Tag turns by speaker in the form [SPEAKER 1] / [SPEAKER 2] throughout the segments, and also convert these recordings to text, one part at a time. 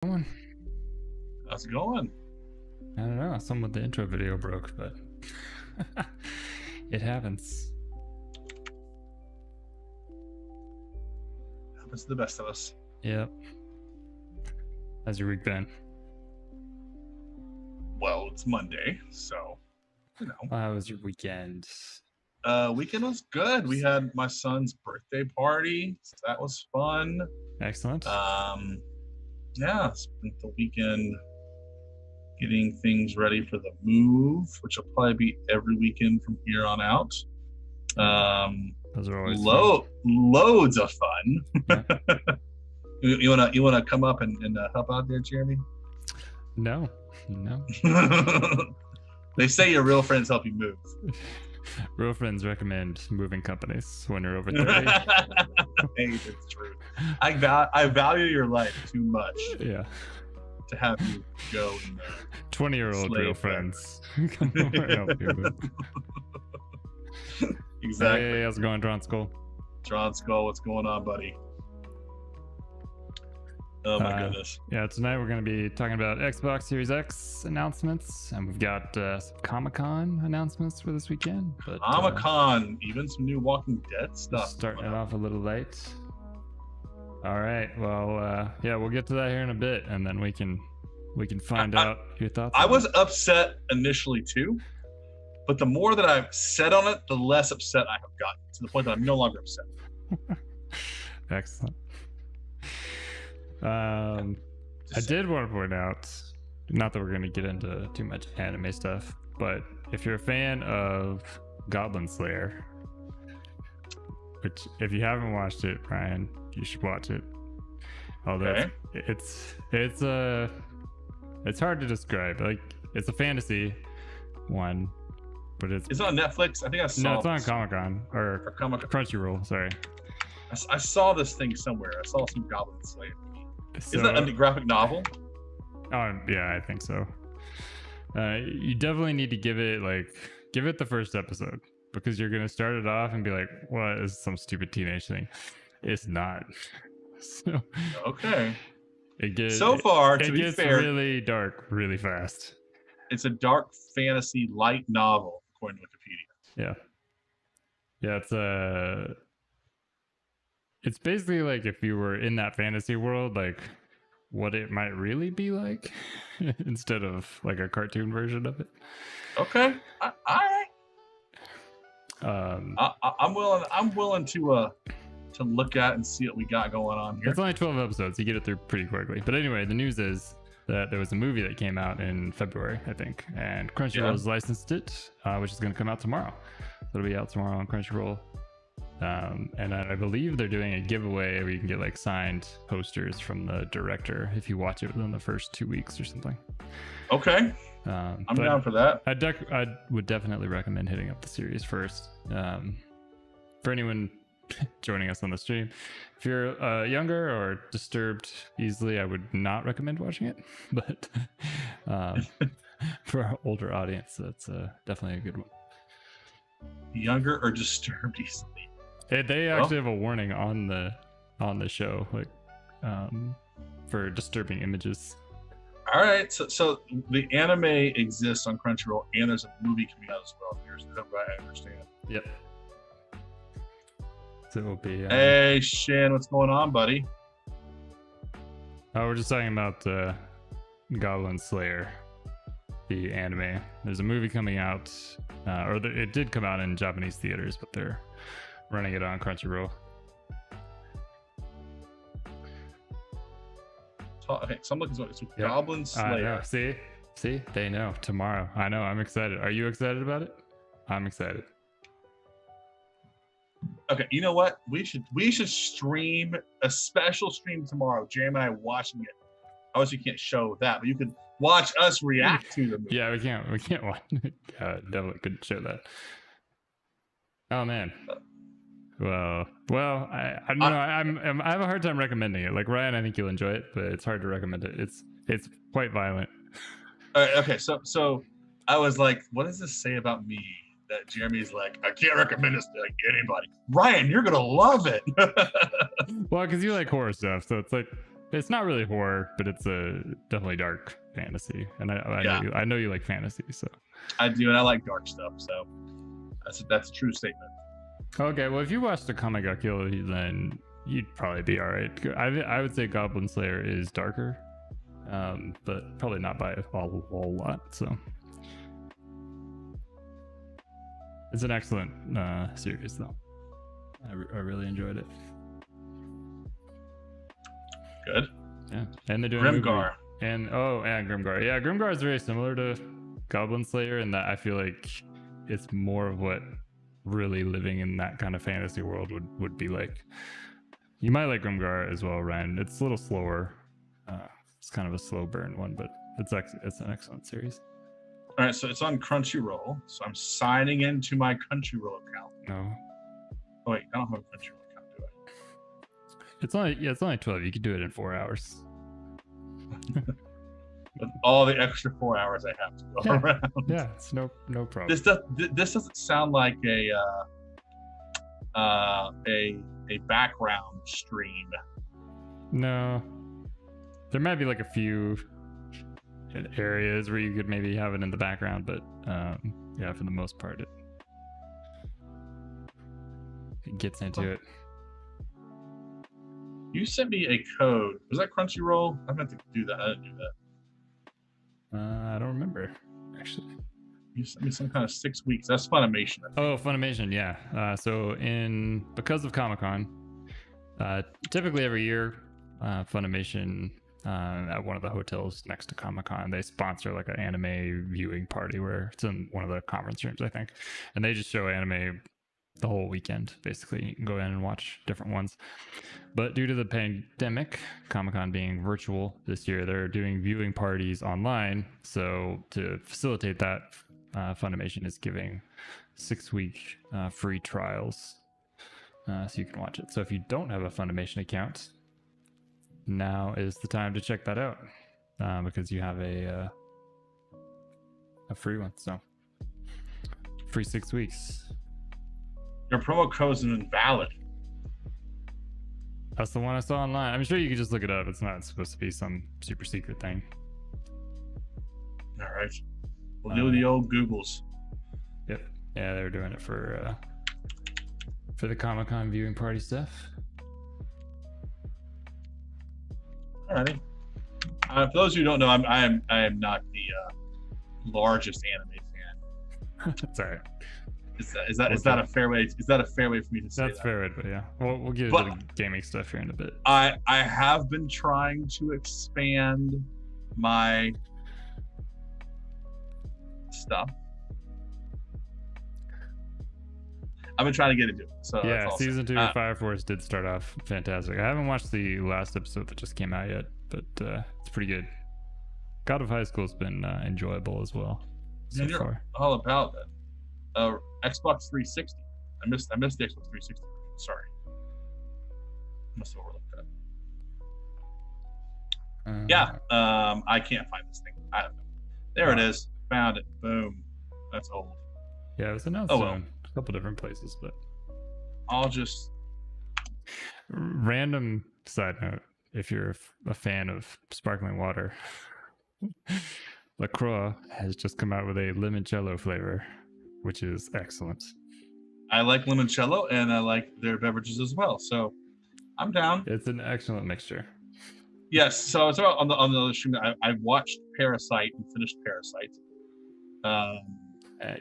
[SPEAKER 1] Going?
[SPEAKER 2] How's it going?
[SPEAKER 1] I don't know. Some of the intro video broke, but it happens.
[SPEAKER 2] Happens to the best of us.
[SPEAKER 1] Yep. How's your week been?
[SPEAKER 2] Well, it's Monday, so you know.
[SPEAKER 1] How was your weekend?
[SPEAKER 2] Weekend was good. We had my son's birthday party, so that was fun.
[SPEAKER 1] Excellent.
[SPEAKER 2] Yeah, spent the weekend getting things ready for the move, which will probably be every weekend from here on out.
[SPEAKER 1] Those are always
[SPEAKER 2] loads of fun.
[SPEAKER 1] Yeah.
[SPEAKER 2] You wanna come up and help out there, Jeremy?
[SPEAKER 1] No.
[SPEAKER 2] They say your real friends help you move.
[SPEAKER 1] Real friends recommend moving companies when you're over 30.
[SPEAKER 2] Hey, it's true. I value your life too much.
[SPEAKER 1] Yeah.
[SPEAKER 2] To have you go and
[SPEAKER 1] 20-year-old real friends. Come over and help you move.
[SPEAKER 2] Exactly.
[SPEAKER 1] Hey, how's it going, Drawn Skull?
[SPEAKER 2] Drawn Skull, what's going on, buddy? Oh my goodness.
[SPEAKER 1] Yeah, tonight we're going to be talking about Xbox Series X announcements, and we've got some Comic-Con announcements for this weekend. But
[SPEAKER 2] Comic-Con, even some new Walking Dead stuff.
[SPEAKER 1] Starting it off a little late. All right, well, yeah, we'll get to that here in a bit, and then we can find out your thoughts.
[SPEAKER 2] I was upset initially too, but the more that I've said on it, the less upset I have gotten, to the point that I'm no longer upset.
[SPEAKER 1] Excellent. I did want to point out, not that we're going to get into too much anime stuff, but if you're a fan of Goblin Slayer, which if you haven't watched it, Ryan, you should watch it. Although
[SPEAKER 2] okay.
[SPEAKER 1] it's hard to describe. Like, it's a fantasy one, but it's
[SPEAKER 2] on Netflix. I think I saw.
[SPEAKER 1] No, it's on Comic-Con or Crunchyroll. Sorry.
[SPEAKER 2] I saw this thing somewhere. I saw some Goblin Slayer.
[SPEAKER 1] So,
[SPEAKER 2] is that a graphic novel?
[SPEAKER 1] Oh yeah, I think so. You definitely need to give it the first episode, because you're gonna start it off and be like, "What is some stupid teenage thing?" It's not. So
[SPEAKER 2] okay.
[SPEAKER 1] It gets really dark really fast.
[SPEAKER 2] It's a dark fantasy light novel, according to Wikipedia.
[SPEAKER 1] Yeah, it's basically like if you were in that fantasy world, like what it might really be like, instead of like a cartoon version of it.
[SPEAKER 2] Okay, all right. I'm willing to look at and see what we got going on here.
[SPEAKER 1] It's only 12 episodes. You get it through pretty quickly. But anyway, the news is that there was a movie that came out in February, I think, and Crunchyroll has licensed it, which is going to come out tomorrow. It'll be out tomorrow on Crunchyroll. And I believe they're doing a giveaway where you can get like signed posters from the director if you watch it within the first 2 weeks or something.
[SPEAKER 2] Okay. I'm down for that.
[SPEAKER 1] I would definitely recommend hitting up the series first. For anyone joining us on the stream, if you're younger or disturbed easily, I would not recommend watching it. But for our older audience, that's definitely a good one.
[SPEAKER 2] Younger or disturbed easily.
[SPEAKER 1] They actually have a warning on the show, like for disturbing images. All
[SPEAKER 2] right, so the anime exists on Crunchyroll, and there's a movie coming out as well. Here's what I understand.
[SPEAKER 1] Yep. So it will be.
[SPEAKER 2] Hey, Shin, what's going on, buddy?
[SPEAKER 1] Oh, we're just talking about Goblin Slayer, the anime. There's a movie coming out, it did come out in Japanese theaters, but they're running it on Crunchyroll.
[SPEAKER 2] Okay, so I'm looking at Goblin Slayer.
[SPEAKER 1] See, they know. Tomorrow. I know. I'm excited. Are you excited about it? I'm excited.
[SPEAKER 2] Okay, you know what? We should stream a special stream tomorrow. Jeremy and I watching it. Obviously, you can't show that, but you can watch us react to the movie.
[SPEAKER 1] Yeah, we can't watch. Definitely couldn't show that. Oh man. Well, I don't know. I have a hard time recommending it. Like Ryan, I think you'll enjoy it, but it's hard to recommend it. It's quite violent.
[SPEAKER 2] All right, okay, so I was like, what does this say about me? That Jeremy's like, I can't recommend this to like anybody. Ryan, you're gonna love it.
[SPEAKER 1] Well, because you like horror stuff, so it's like It's not really horror, but it's a definitely dark fantasy. And I know you like fantasy, so.
[SPEAKER 2] I do, and I like dark stuff, so that's a true statement.
[SPEAKER 1] Okay, well, if you watched the Kame ga Kill, then you'd probably be all right. I would say Goblin Slayer is darker, but probably not by a whole lot. So it's an excellent series, though. I really enjoyed it.
[SPEAKER 2] Good.
[SPEAKER 1] Yeah, and they're doing
[SPEAKER 2] Grimgar.
[SPEAKER 1] And Grimgar. Yeah, Grimgar is very similar to Goblin Slayer in that I feel like it's more of what really living in that kind of fantasy world would be like. You might like Grimgar as well, Ryan. It's a little slower. It's kind of a slow burn one, but it's an excellent series.
[SPEAKER 2] All right, so it's on Crunchyroll. So I'm signing into my Crunchyroll account.
[SPEAKER 1] No.
[SPEAKER 2] Oh wait, I don't have a Crunchyroll account, do I?
[SPEAKER 1] It's only 12. You could do it in 4 hours.
[SPEAKER 2] With all the extra 4 hours I have to go around.
[SPEAKER 1] Yeah, it's no problem.
[SPEAKER 2] This doesn't sound like a background stream.
[SPEAKER 1] No. There might be like a few areas where you could maybe have it in the background, but yeah, for the most part, it gets into it.
[SPEAKER 2] You sent me a code. Was that Crunchyroll? I meant to do that. I didn't do that.
[SPEAKER 1] I don't remember, actually.
[SPEAKER 2] You sent me some kind of 6 weeks. That's Funimation.
[SPEAKER 1] Oh, Funimation, yeah. So because of Comic-Con, typically every year, Funimation at one of the hotels next to Comic-Con, they sponsor like an anime viewing party where it's in one of the conference rooms, I think, and they just show anime the whole weekend. Basically, you can go in and watch different ones. But due to the pandemic, Comic-Con being virtual this year, they're doing viewing parties online. So to facilitate that, Funimation is giving 6-week free trials, so you can watch it. So if you don't have a Funimation account, now is the time to check that out, because you have a free one. So free 6 weeks.
[SPEAKER 2] Your promo code is invalid.
[SPEAKER 1] That's the one I saw online. I'm sure you could just look it up. It's not supposed to be some super secret thing.
[SPEAKER 2] All right. We'll do the old Googles.
[SPEAKER 1] Yep. Yeah, they were doing it for the Comic-Con viewing party stuff.
[SPEAKER 2] Alrighty. For those who don't know, I am not the largest anime fan.
[SPEAKER 1] That's all right.
[SPEAKER 2] Is that a fair way? Is that a fair way for me to say
[SPEAKER 1] That's
[SPEAKER 2] that?
[SPEAKER 1] fair, but yeah, we'll get into the gaming stuff here in a bit.
[SPEAKER 2] I have been trying to expand my stuff. I've been trying to get into it. So
[SPEAKER 1] yeah, season 2 of Fire Force did start off fantastic. I haven't watched the last episode that just came out yet, but it's pretty good. God of High School's been enjoyable as well so far.
[SPEAKER 2] All about that. Xbox 360. I missed the Xbox 360. Sorry. Must have overlooked that. I can't find this thing. I don't know. There it is. Found it. Boom. That's old.
[SPEAKER 1] Yeah, it was announced on a couple different places, but
[SPEAKER 2] I'll just
[SPEAKER 1] random side note: if you're a fan of sparkling water, LaCroix has just come out with a limoncello flavor, which is excellent.
[SPEAKER 2] I like limoncello, and I like their beverages as well. So I'm down.
[SPEAKER 1] It's an excellent mixture.
[SPEAKER 2] Yes. So it's about on the other stream. I watched Parasite and finished Parasite.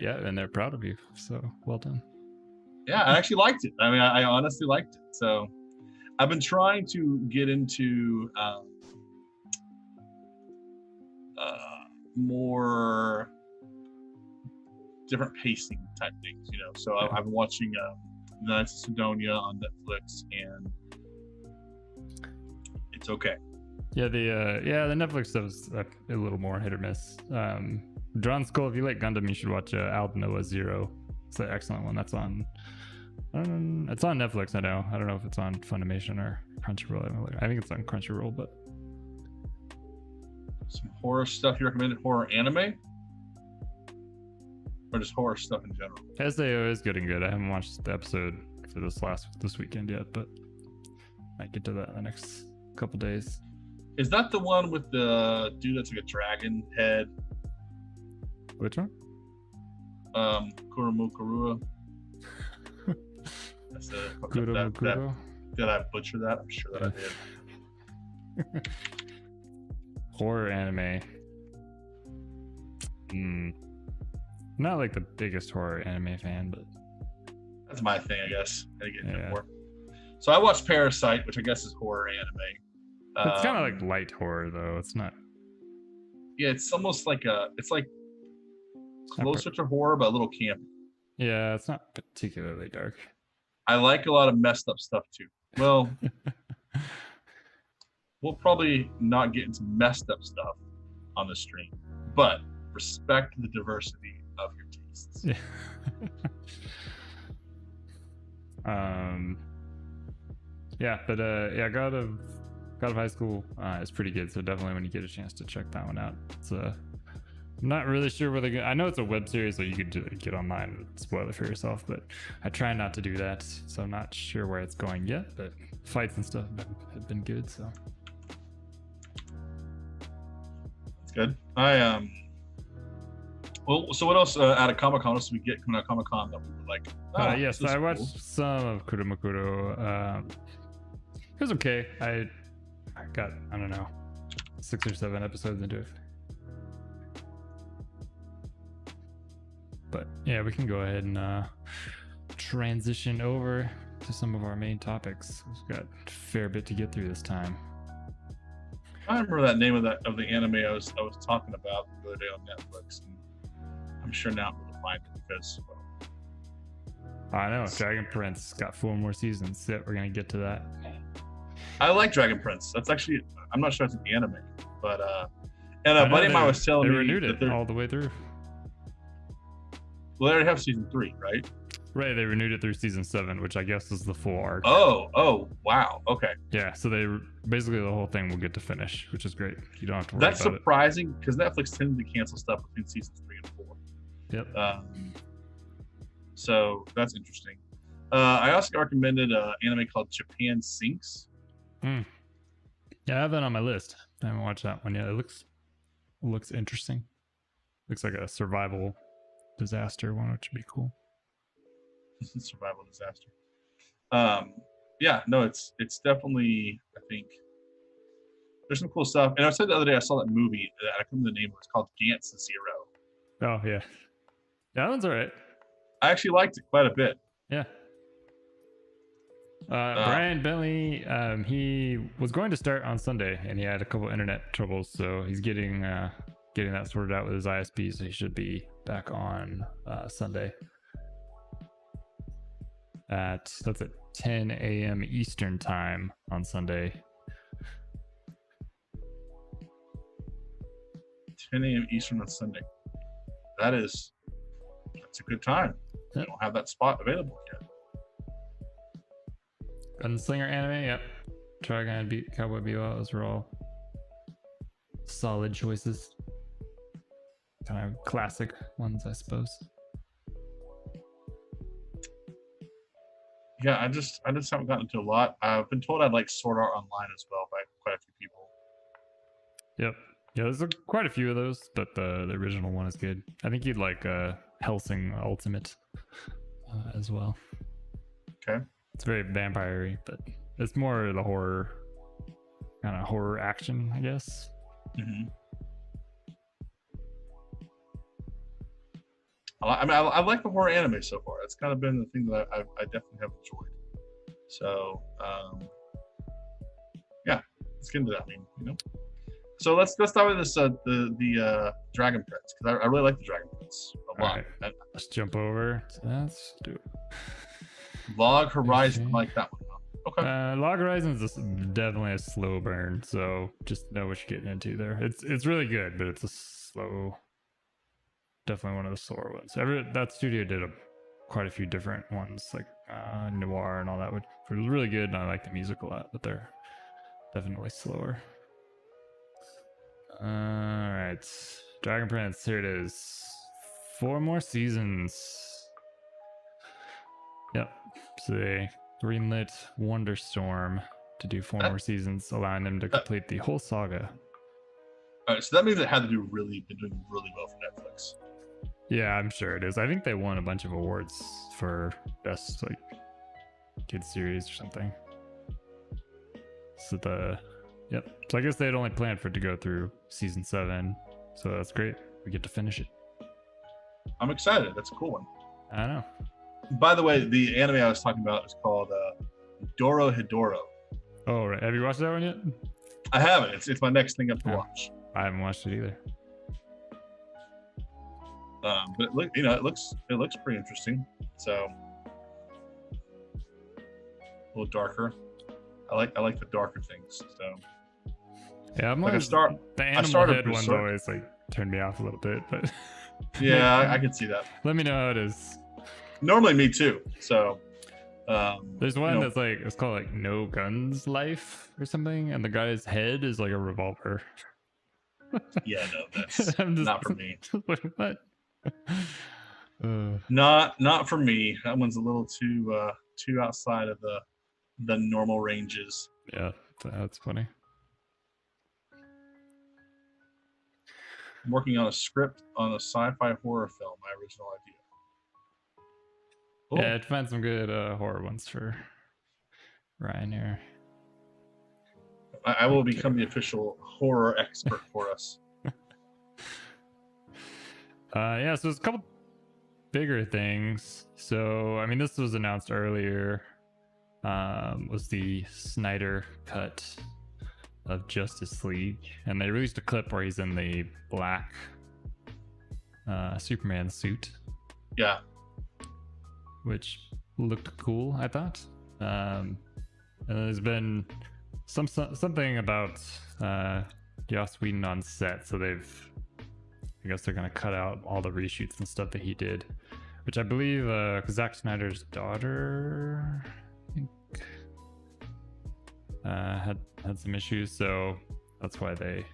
[SPEAKER 1] Yeah, and they're proud of you. So well done.
[SPEAKER 2] Yeah, I actually liked it. I mean, I honestly liked it. So I've been trying to get into more different pacing type things, So I've been watching Knights of Sidonia on Netflix, and it's okay.
[SPEAKER 1] Yeah, the Netflix stuff is a little more hit or miss. Drawn Skull, if you like Gundam, you should watch Aldnoah Zero. It's an excellent one. That's on. It's on Netflix. I know. I don't know if it's on Funimation or Crunchyroll. I think it's on Crunchyroll, but
[SPEAKER 2] some horror stuff you recommended? Horror anime, or just horror stuff in general?
[SPEAKER 1] SAO is getting good. I haven't watched the episode for this weekend yet, but might get to that in the next couple days.
[SPEAKER 2] Is that the one with the dude that's like a dragon head?
[SPEAKER 1] Which one?
[SPEAKER 2] Kurumu Kurua. That's did I butcher that? I'm sure that I did.
[SPEAKER 1] Horror anime. Not like the biggest horror anime fan, but
[SPEAKER 2] that's my thing, I guess. I get into more. So I watched Parasite, which I guess is horror anime.
[SPEAKER 1] It's kind of like light horror, though. It's not.
[SPEAKER 2] Yeah, it's almost like it's like closer to horror, but a little campy.
[SPEAKER 1] Yeah, it's not particularly dark.
[SPEAKER 2] I like a lot of messed up stuff too. Well, we'll probably not get into messed up stuff on the stream, but respect the diversity of your tastes.
[SPEAKER 1] God of High School is pretty good. So definitely, when you get a chance to check that one out, it's I'm not really sure where I know it's a web series, so you could get online and spoil it for yourself. But I try not to do that, so I'm not sure where it's going yet. But fights and stuff have been good. So
[SPEAKER 2] that's good. Well, so what else out of Comic-Con? What else did we get coming out of Comic-Con that we were like?
[SPEAKER 1] So I watched some of Kuromakuro. It was okay. I got, I don't know, 6 or 7 episodes into it. But yeah, we can go ahead and transition over to some of our main topics. We've got a fair bit to get through this time.
[SPEAKER 2] I remember that name of the anime I was talking about the other day on Netflix. And I'm sure now I'm going to find it because.
[SPEAKER 1] I know Dragon Prince got 4 more seasons. Yeah, we're gonna get to that.
[SPEAKER 2] I like Dragon Prince. That's actually, I'm not sure it's an anime, but and a buddy of mine was telling me
[SPEAKER 1] they renewed it all the way through.
[SPEAKER 2] Well, they already have season 3, right?
[SPEAKER 1] Right, they renewed it through season 7, which I guess is the full arc.
[SPEAKER 2] Oh, wow. Okay.
[SPEAKER 1] Yeah, so they basically the whole thing will get to finish, which is great. You don't have to worry
[SPEAKER 2] That's
[SPEAKER 1] about
[SPEAKER 2] surprising because Netflix tended to cancel stuff between seasons 3 and 4.
[SPEAKER 1] Yep.
[SPEAKER 2] So that's interesting. I also got recommended an anime called Japan Sinks.
[SPEAKER 1] Yeah, I have that on my list. I haven't watched that one yet. It looks interesting. Looks like a survival disaster one, which would be cool.
[SPEAKER 2] Survival disaster. Yeah, no, it's definitely, I think there's some cool stuff. And I said the other day I saw that movie. I couldn't remember the name. It was called Gantz Zero.
[SPEAKER 1] Oh yeah, that one's all right.
[SPEAKER 2] I actually liked it quite a bit.
[SPEAKER 1] Yeah. Brian Bentley, he was going to start on Sunday, and he had a couple internet troubles, so he's getting that sorted out with his ISP, so he should be back on Sunday. That's at 10 a.m. Eastern time on Sunday.
[SPEAKER 2] 10 a.m. Eastern on Sunday. That's a good time.
[SPEAKER 1] Yep.
[SPEAKER 2] You don't have that spot available yet.
[SPEAKER 1] Gunslinger anime, yep. Trigun beat Cowboy Bebop. Those were all solid choices. Kind of classic ones, I suppose.
[SPEAKER 2] Yeah, I just haven't gotten into a lot. I've been told I'd like Sword Art Online as well by quite a few people.
[SPEAKER 1] Yep. Yeah, there's quite a few of those, but the original one is good. I think you'd like Hellsing Ultimate as well.
[SPEAKER 2] Okay.
[SPEAKER 1] It's very vampire-y, but it's more the horror, kind of horror action, I guess.
[SPEAKER 2] Mm-hmm. I like the horror anime so far. It's kind of been the thing that I definitely have enjoyed. So, yeah, let's get into that. I mean, you know. So let's start with this the Dragon Prince, because I really like the Dragon Prince a lot.
[SPEAKER 1] Right. Let's jump over. Let's do it.
[SPEAKER 2] Log Horizon, okay. I like that one. Okay.
[SPEAKER 1] Log Horizon is definitely a slow burn, so just know what you're getting into there. It's really good, but it's a slow. Definitely one of the slower ones. That studio did quite a few different ones, like Noir and all that, which was really good, and I like the music a lot, but they're definitely slower. All right, Dragon Prince, here it is. 4 more seasons. Yep, so they greenlit Wonderstorm. to do 4 more seasons, allowing them to complete the whole saga.
[SPEAKER 2] All right, so that means it had to been doing really well for Netflix.
[SPEAKER 1] Yeah, I'm sure it is. I think they won a bunch of awards for best like kids series or something. So so I guess they had only planned for it to go through season 7. So that's great. We get to finish it.
[SPEAKER 2] I'm excited. That's a cool one.
[SPEAKER 1] I know.
[SPEAKER 2] By the way, the anime I was talking about is called Dorohedoro.
[SPEAKER 1] Oh, right. Have you watched that one yet?
[SPEAKER 2] I haven't. It's my next thing up to watch.
[SPEAKER 1] I haven't watched it either.
[SPEAKER 2] But it looks pretty interesting. So a little darker. I like the darker things. So
[SPEAKER 1] yeah, I'm
[SPEAKER 2] like
[SPEAKER 1] the animal head ones always like turned me off a little bit, but
[SPEAKER 2] yeah, I can see that.
[SPEAKER 1] Let me know how it is.
[SPEAKER 2] Normally, me too. So
[SPEAKER 1] there's one that's like it's called like No Guns Life or something, and the guy's head is like a revolver.
[SPEAKER 2] Yeah, no, that's not for me.
[SPEAKER 1] Like, what?
[SPEAKER 2] Not for me. That one's a little too outside of the normal ranges.
[SPEAKER 1] Yeah, that's funny.
[SPEAKER 2] I'm working on a script on a sci-fi horror film. My original idea. Cool.
[SPEAKER 1] Yeah, I'd find some good horror ones for Ryan here.
[SPEAKER 2] I will become the official horror expert for us.
[SPEAKER 1] Yeah, so there's a couple bigger things. So, I mean, this was announced earlier. Was the Snyder cut of Justice League, and they released a clip where he's in the black Superman suit.
[SPEAKER 2] Yeah.
[SPEAKER 1] Which looked cool, I thought. And there's been something about Joss Whedon on set, so I guess they're gonna cut out all the reshoots and stuff that he did, which I believe Zack Snyder's daughter, I think, had some issues, so that's why they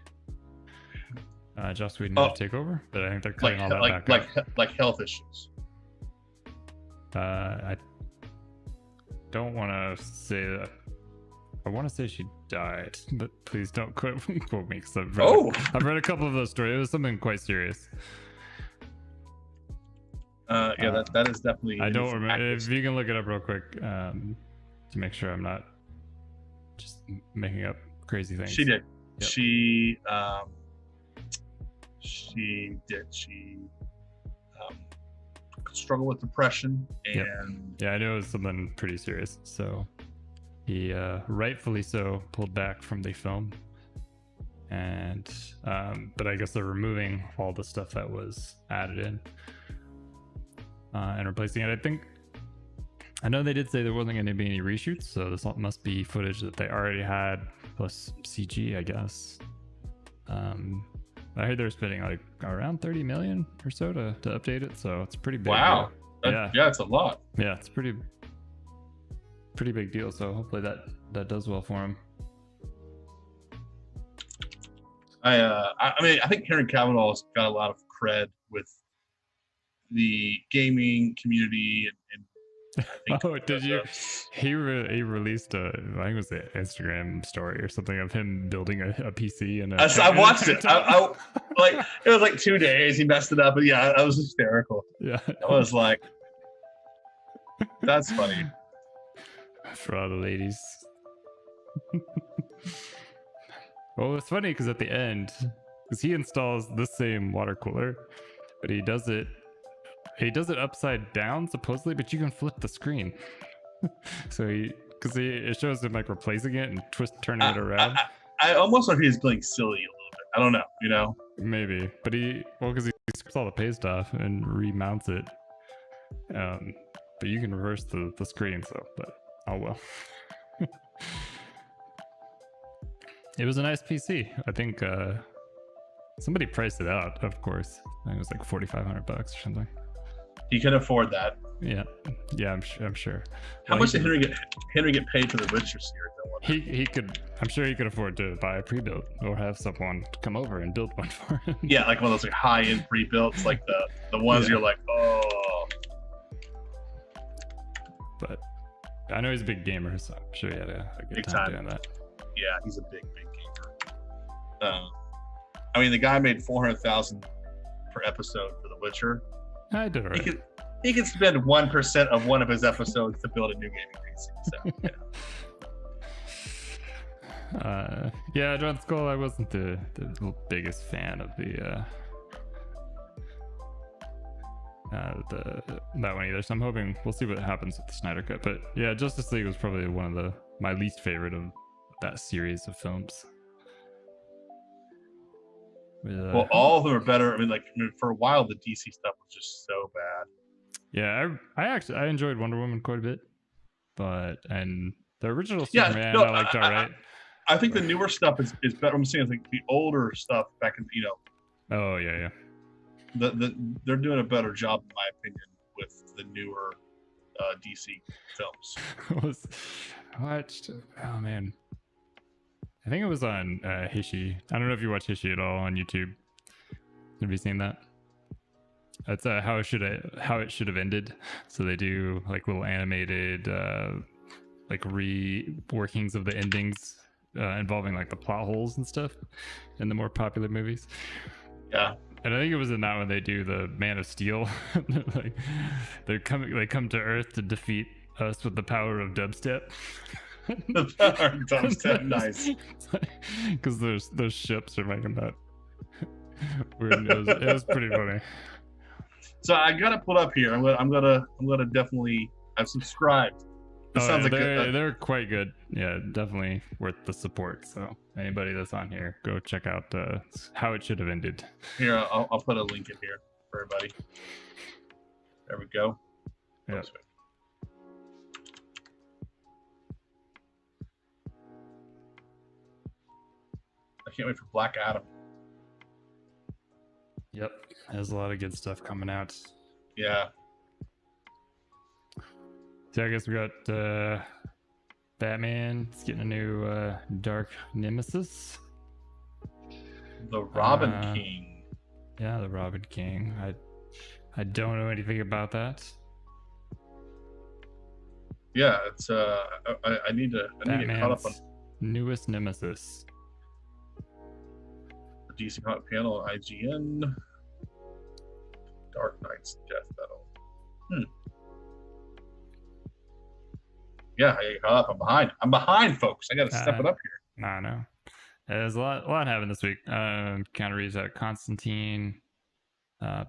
[SPEAKER 1] Joss Whedon had to take over. But I think they're cutting all that back out.
[SPEAKER 2] Like health issues.
[SPEAKER 1] I don't want to say that. I want to say she died, but please don't quote me because I've read a couple of those stories. It was something quite serious.
[SPEAKER 2] Yeah, that is definitely.
[SPEAKER 1] I don't remember. If you can look it up real quick to make sure I'm not just making up crazy things.
[SPEAKER 2] She did.
[SPEAKER 1] Yep.
[SPEAKER 2] She did. She struggled with depression and.
[SPEAKER 1] Yeah, I know it was something pretty serious. So he rightfully so pulled back from the film, and but I guess they're removing all the stuff that was added in and replacing it. I know they did say there wasn't going to be any reshoots, so this must be footage that they already had plus CG, I guess. I heard they're spending like around 30 million or so to update it, so it's pretty big.
[SPEAKER 2] Wow. Yeah, it's a lot.
[SPEAKER 1] Yeah, it's pretty big deal. So hopefully that does well for him.
[SPEAKER 2] I mean, I think Henry Cavill's got a lot of cred with the gaming community and I think
[SPEAKER 1] did you? He released I think it was an Instagram story or something of him building a PC and
[SPEAKER 2] I watched it. I like it was like 2 days. He messed it up, but yeah, I was hysterical.
[SPEAKER 1] Yeah,
[SPEAKER 2] I was like, that's funny
[SPEAKER 1] for all the ladies. Well, it's funny because at the end, because he installs the same water cooler, but he does it upside down supposedly, but you can flip the screen. So it shows him like replacing it and turning it around.
[SPEAKER 2] I almost thought he was being silly a little bit. I don't know,
[SPEAKER 1] maybe, but because he strips all the paste off and remounts it. But you can reverse the screen, but oh well. It was a nice PC. I think somebody priced it out, of course. I think it was like $4,500 or something.
[SPEAKER 2] He can afford that.
[SPEAKER 1] Yeah, I'm sure.
[SPEAKER 2] How much did Henry get paid for the Witcher series?
[SPEAKER 1] He could. I'm sure he could afford to buy a pre-built or have someone come over and build one for him.
[SPEAKER 2] Yeah, like one of those like high-end pre-builts, like the ones you're like, oh.
[SPEAKER 1] But I know he's a big gamer, so I'm sure he had a good
[SPEAKER 2] Big
[SPEAKER 1] time
[SPEAKER 2] time.
[SPEAKER 1] doing that.
[SPEAKER 2] Yeah, he's a big gamer. I mean, the guy made 400,000 per episode for The Witcher.
[SPEAKER 1] I did right.
[SPEAKER 2] He could spend 1% of one of his episodes to build a new gaming PC. So yeah.
[SPEAKER 1] Yeah, John Skull. I wasn't the biggest fan of that one either. So I'm hoping we'll see what happens with the Snyder Cut. But yeah, Justice League was probably one of my least favorite of that series of films.
[SPEAKER 2] Well, all of them are better. I mean, for a while, the DC stuff was just so bad.
[SPEAKER 1] Yeah, I enjoyed Wonder Woman quite a bit, and the original Superman I liked alright.
[SPEAKER 2] I think the newer stuff is better. I'm saying like the older stuff back in
[SPEAKER 1] Oh yeah.
[SPEAKER 2] They're doing a better job, in my opinion, with the newer DC films.
[SPEAKER 1] I watched. Oh man, I think it was on Hishi. I don't know if you watch Hishi at all on YouTube. Have you seen that? That's how it should have ended. So they do like little animated like reworkings of the endings involving like the plot holes and stuff in the more popular movies.
[SPEAKER 2] Yeah.
[SPEAKER 1] And I think it was in that one they do the Man of Steel. Like they come to Earth to defeat us with the power of dubstep.
[SPEAKER 2] The power of dubstep, nice.
[SPEAKER 1] Because those ships are making that weird. It was pretty funny.
[SPEAKER 2] So I got to put up here. I'm gonna definitely. I've subscribed.
[SPEAKER 1] Sounds like they're quite good. Yeah, definitely worth the support. So anybody that's on here, go check out How It Should Have Ended.
[SPEAKER 2] Here, I'll put a link in here for everybody. There we go.
[SPEAKER 1] Yeah.
[SPEAKER 2] I can't wait for Black Adam.
[SPEAKER 1] Yep, there's a lot of good stuff coming out.
[SPEAKER 2] Yeah.
[SPEAKER 1] So I guess we got Batman. It's getting a new Dark Nemesis.
[SPEAKER 2] The Robin King.
[SPEAKER 1] Yeah, the Robin King. I don't know anything about that.
[SPEAKER 2] Yeah, it's I need to get caught up on
[SPEAKER 1] newest nemesis.
[SPEAKER 2] The DC Comic panel on IGN. Dark Knight's Death Metal. Yeah, I got up. I'm behind, folks. I got to step it up here.
[SPEAKER 1] I know. There's a lot happening this week. Keanu Reeves at Constantine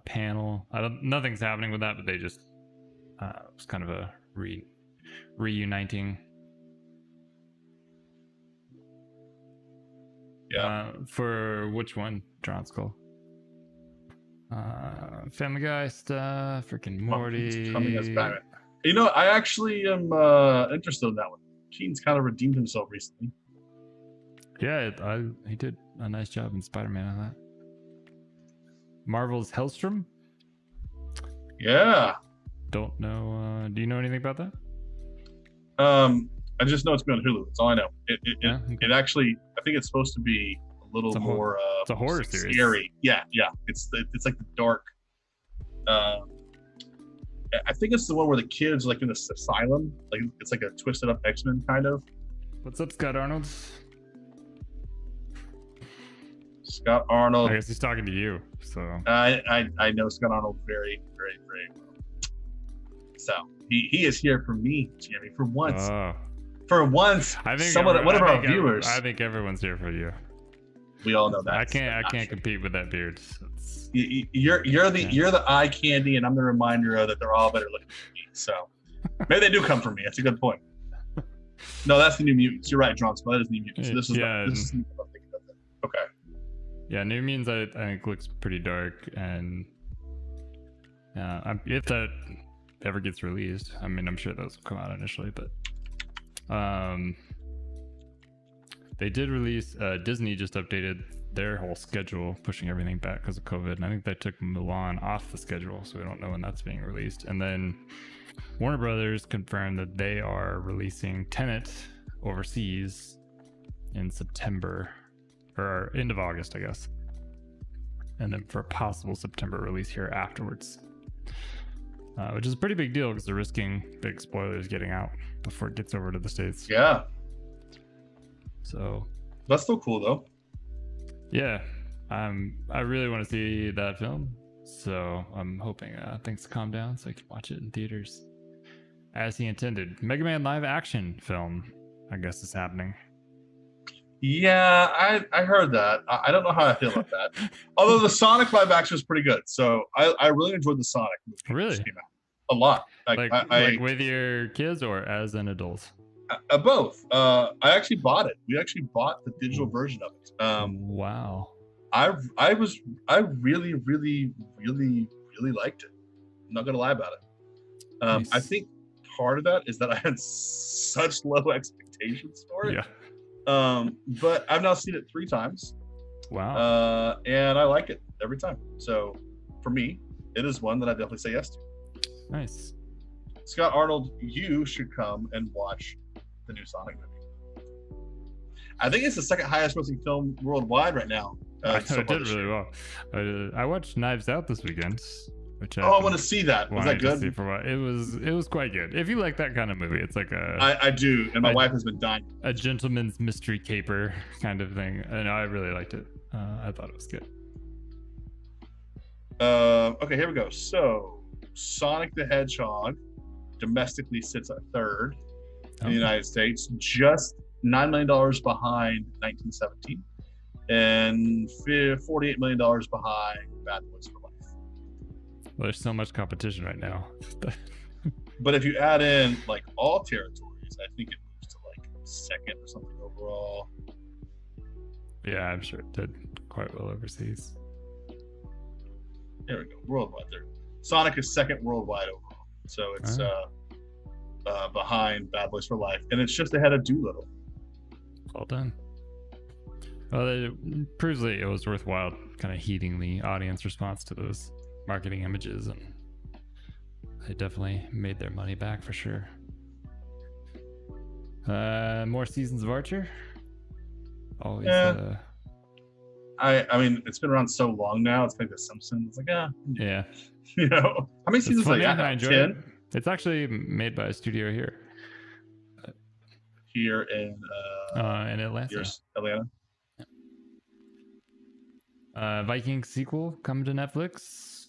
[SPEAKER 1] panel. Nothing's happening with that, but they just it's kind of a reuniting.
[SPEAKER 2] Yeah.
[SPEAKER 1] For which one, John Skull? Family Guy stuff, freaking Morty.
[SPEAKER 2] Coming as Batman. You know, I actually am interested in that one. Keaton's kind of redeemed himself recently.
[SPEAKER 1] Yeah, he did a nice job in Spider-Man on that. Marvel's Hellstrom?
[SPEAKER 2] Yeah.
[SPEAKER 1] Don't know. Do you know anything about that?
[SPEAKER 2] I just know it's been on Hulu. That's all I know. It actually, I think it's supposed to be a little more.
[SPEAKER 1] It's a horror series.
[SPEAKER 2] Scary. Yeah. It's like the dark. I think it's the one where the kids are like in this asylum. Like it's like a twisted up X-Men kind of.
[SPEAKER 1] What's up, Scott Arnold?
[SPEAKER 2] Scott Arnold.
[SPEAKER 1] I guess he's talking to you. So
[SPEAKER 2] I know Scott Arnold very, very, very well. So he is here for me, Jimmy, for once. For once,
[SPEAKER 1] I think
[SPEAKER 2] one of our viewers.
[SPEAKER 1] I think everyone's here for you.
[SPEAKER 2] We all know that.
[SPEAKER 1] I can't compete with that beard.
[SPEAKER 2] You're the eye candy, and I'm the reminder that they're all better looking than me. So maybe they do come for me. That's a good point. No, that's the New Mutants. You're right, John. That is New Mutants. So this is okay.
[SPEAKER 1] Yeah, New Mutants I think looks pretty dark, and if that ever gets released, I mean, I'm sure those will come out initially, but they did release. Disney just updated their whole schedule, pushing everything back because of COVID, and I think they took Mulan off the schedule, so we don't know when that's being released. And then Warner Brothers confirmed that they are releasing Tenet overseas in September or end of August, I guess, and then for a possible September release here afterwards. which is a pretty big deal because they're risking big spoilers getting out before it gets over to the States.
[SPEAKER 2] Yeah.
[SPEAKER 1] So
[SPEAKER 2] That's still cool though.
[SPEAKER 1] yeah, I really want to see that film. So I'm hoping things calm down so I can watch it in theaters as he intended. Mega Man live action film, I guess, is happening.
[SPEAKER 2] Yeah, I heard that. I don't know how I feel about that. Although the Sonic live action was pretty good, so I really enjoyed the Sonic movie.
[SPEAKER 1] Really?
[SPEAKER 2] Came out. A lot.
[SPEAKER 1] Like with your kids or as an adult?
[SPEAKER 2] Both. I actually bought it. We actually bought the digital version of it.
[SPEAKER 1] Wow.
[SPEAKER 2] I really liked it. I'm not gonna lie about it.
[SPEAKER 1] Nice.
[SPEAKER 2] I think part of that is that I had such low expectations for it.
[SPEAKER 1] Yeah.
[SPEAKER 2] But I've now seen it 3 times.
[SPEAKER 1] Wow.
[SPEAKER 2] And I like it every time. So for me, it is one that I definitely say yes to.
[SPEAKER 1] Nice.
[SPEAKER 2] Scott Arnold, you should come and watch the new Sonic movie. I think it's the second highest grossing film worldwide right now.
[SPEAKER 1] I did really well. I watched Knives Out this weekend, which
[SPEAKER 2] I want to see that. Was that good?
[SPEAKER 1] It was quite good. If you like that kind of movie, it's like
[SPEAKER 2] I do, and my wife has been dying.
[SPEAKER 1] A gentleman's mystery caper kind of thing, and I really liked it. I thought it was good.
[SPEAKER 2] Okay, here we go. So, Sonic the Hedgehog domestically sits at 3rd in the United States, just $9 million behind 1917, and $48 million behind Bad Boys for Life.
[SPEAKER 1] Well, there's so much competition right now.
[SPEAKER 2] But if you add in like all territories, I think it moves to like 2nd or something overall.
[SPEAKER 1] Yeah, I'm sure it did quite well overseas.
[SPEAKER 2] There we go. Worldwide there. Sonic is 2nd worldwide overall. So it's behind Bad Boys for Life. And it's just ahead of Doolittle.
[SPEAKER 1] Well done. Well, it proves that it was worthwhile kind of heeding the audience response to those marketing images, and they definitely made their money back for sure. More seasons of Archer. Always.
[SPEAKER 2] Yeah. I mean, it's been around so long now. It's like The Simpsons. It's like,
[SPEAKER 1] yeah.
[SPEAKER 2] You know, how many seasons?
[SPEAKER 1] Funny, I enjoy 10? It. It's actually made by a studio here.
[SPEAKER 2] Here in
[SPEAKER 1] Atlanta.
[SPEAKER 2] Atlanta.
[SPEAKER 1] Viking sequel coming to Netflix.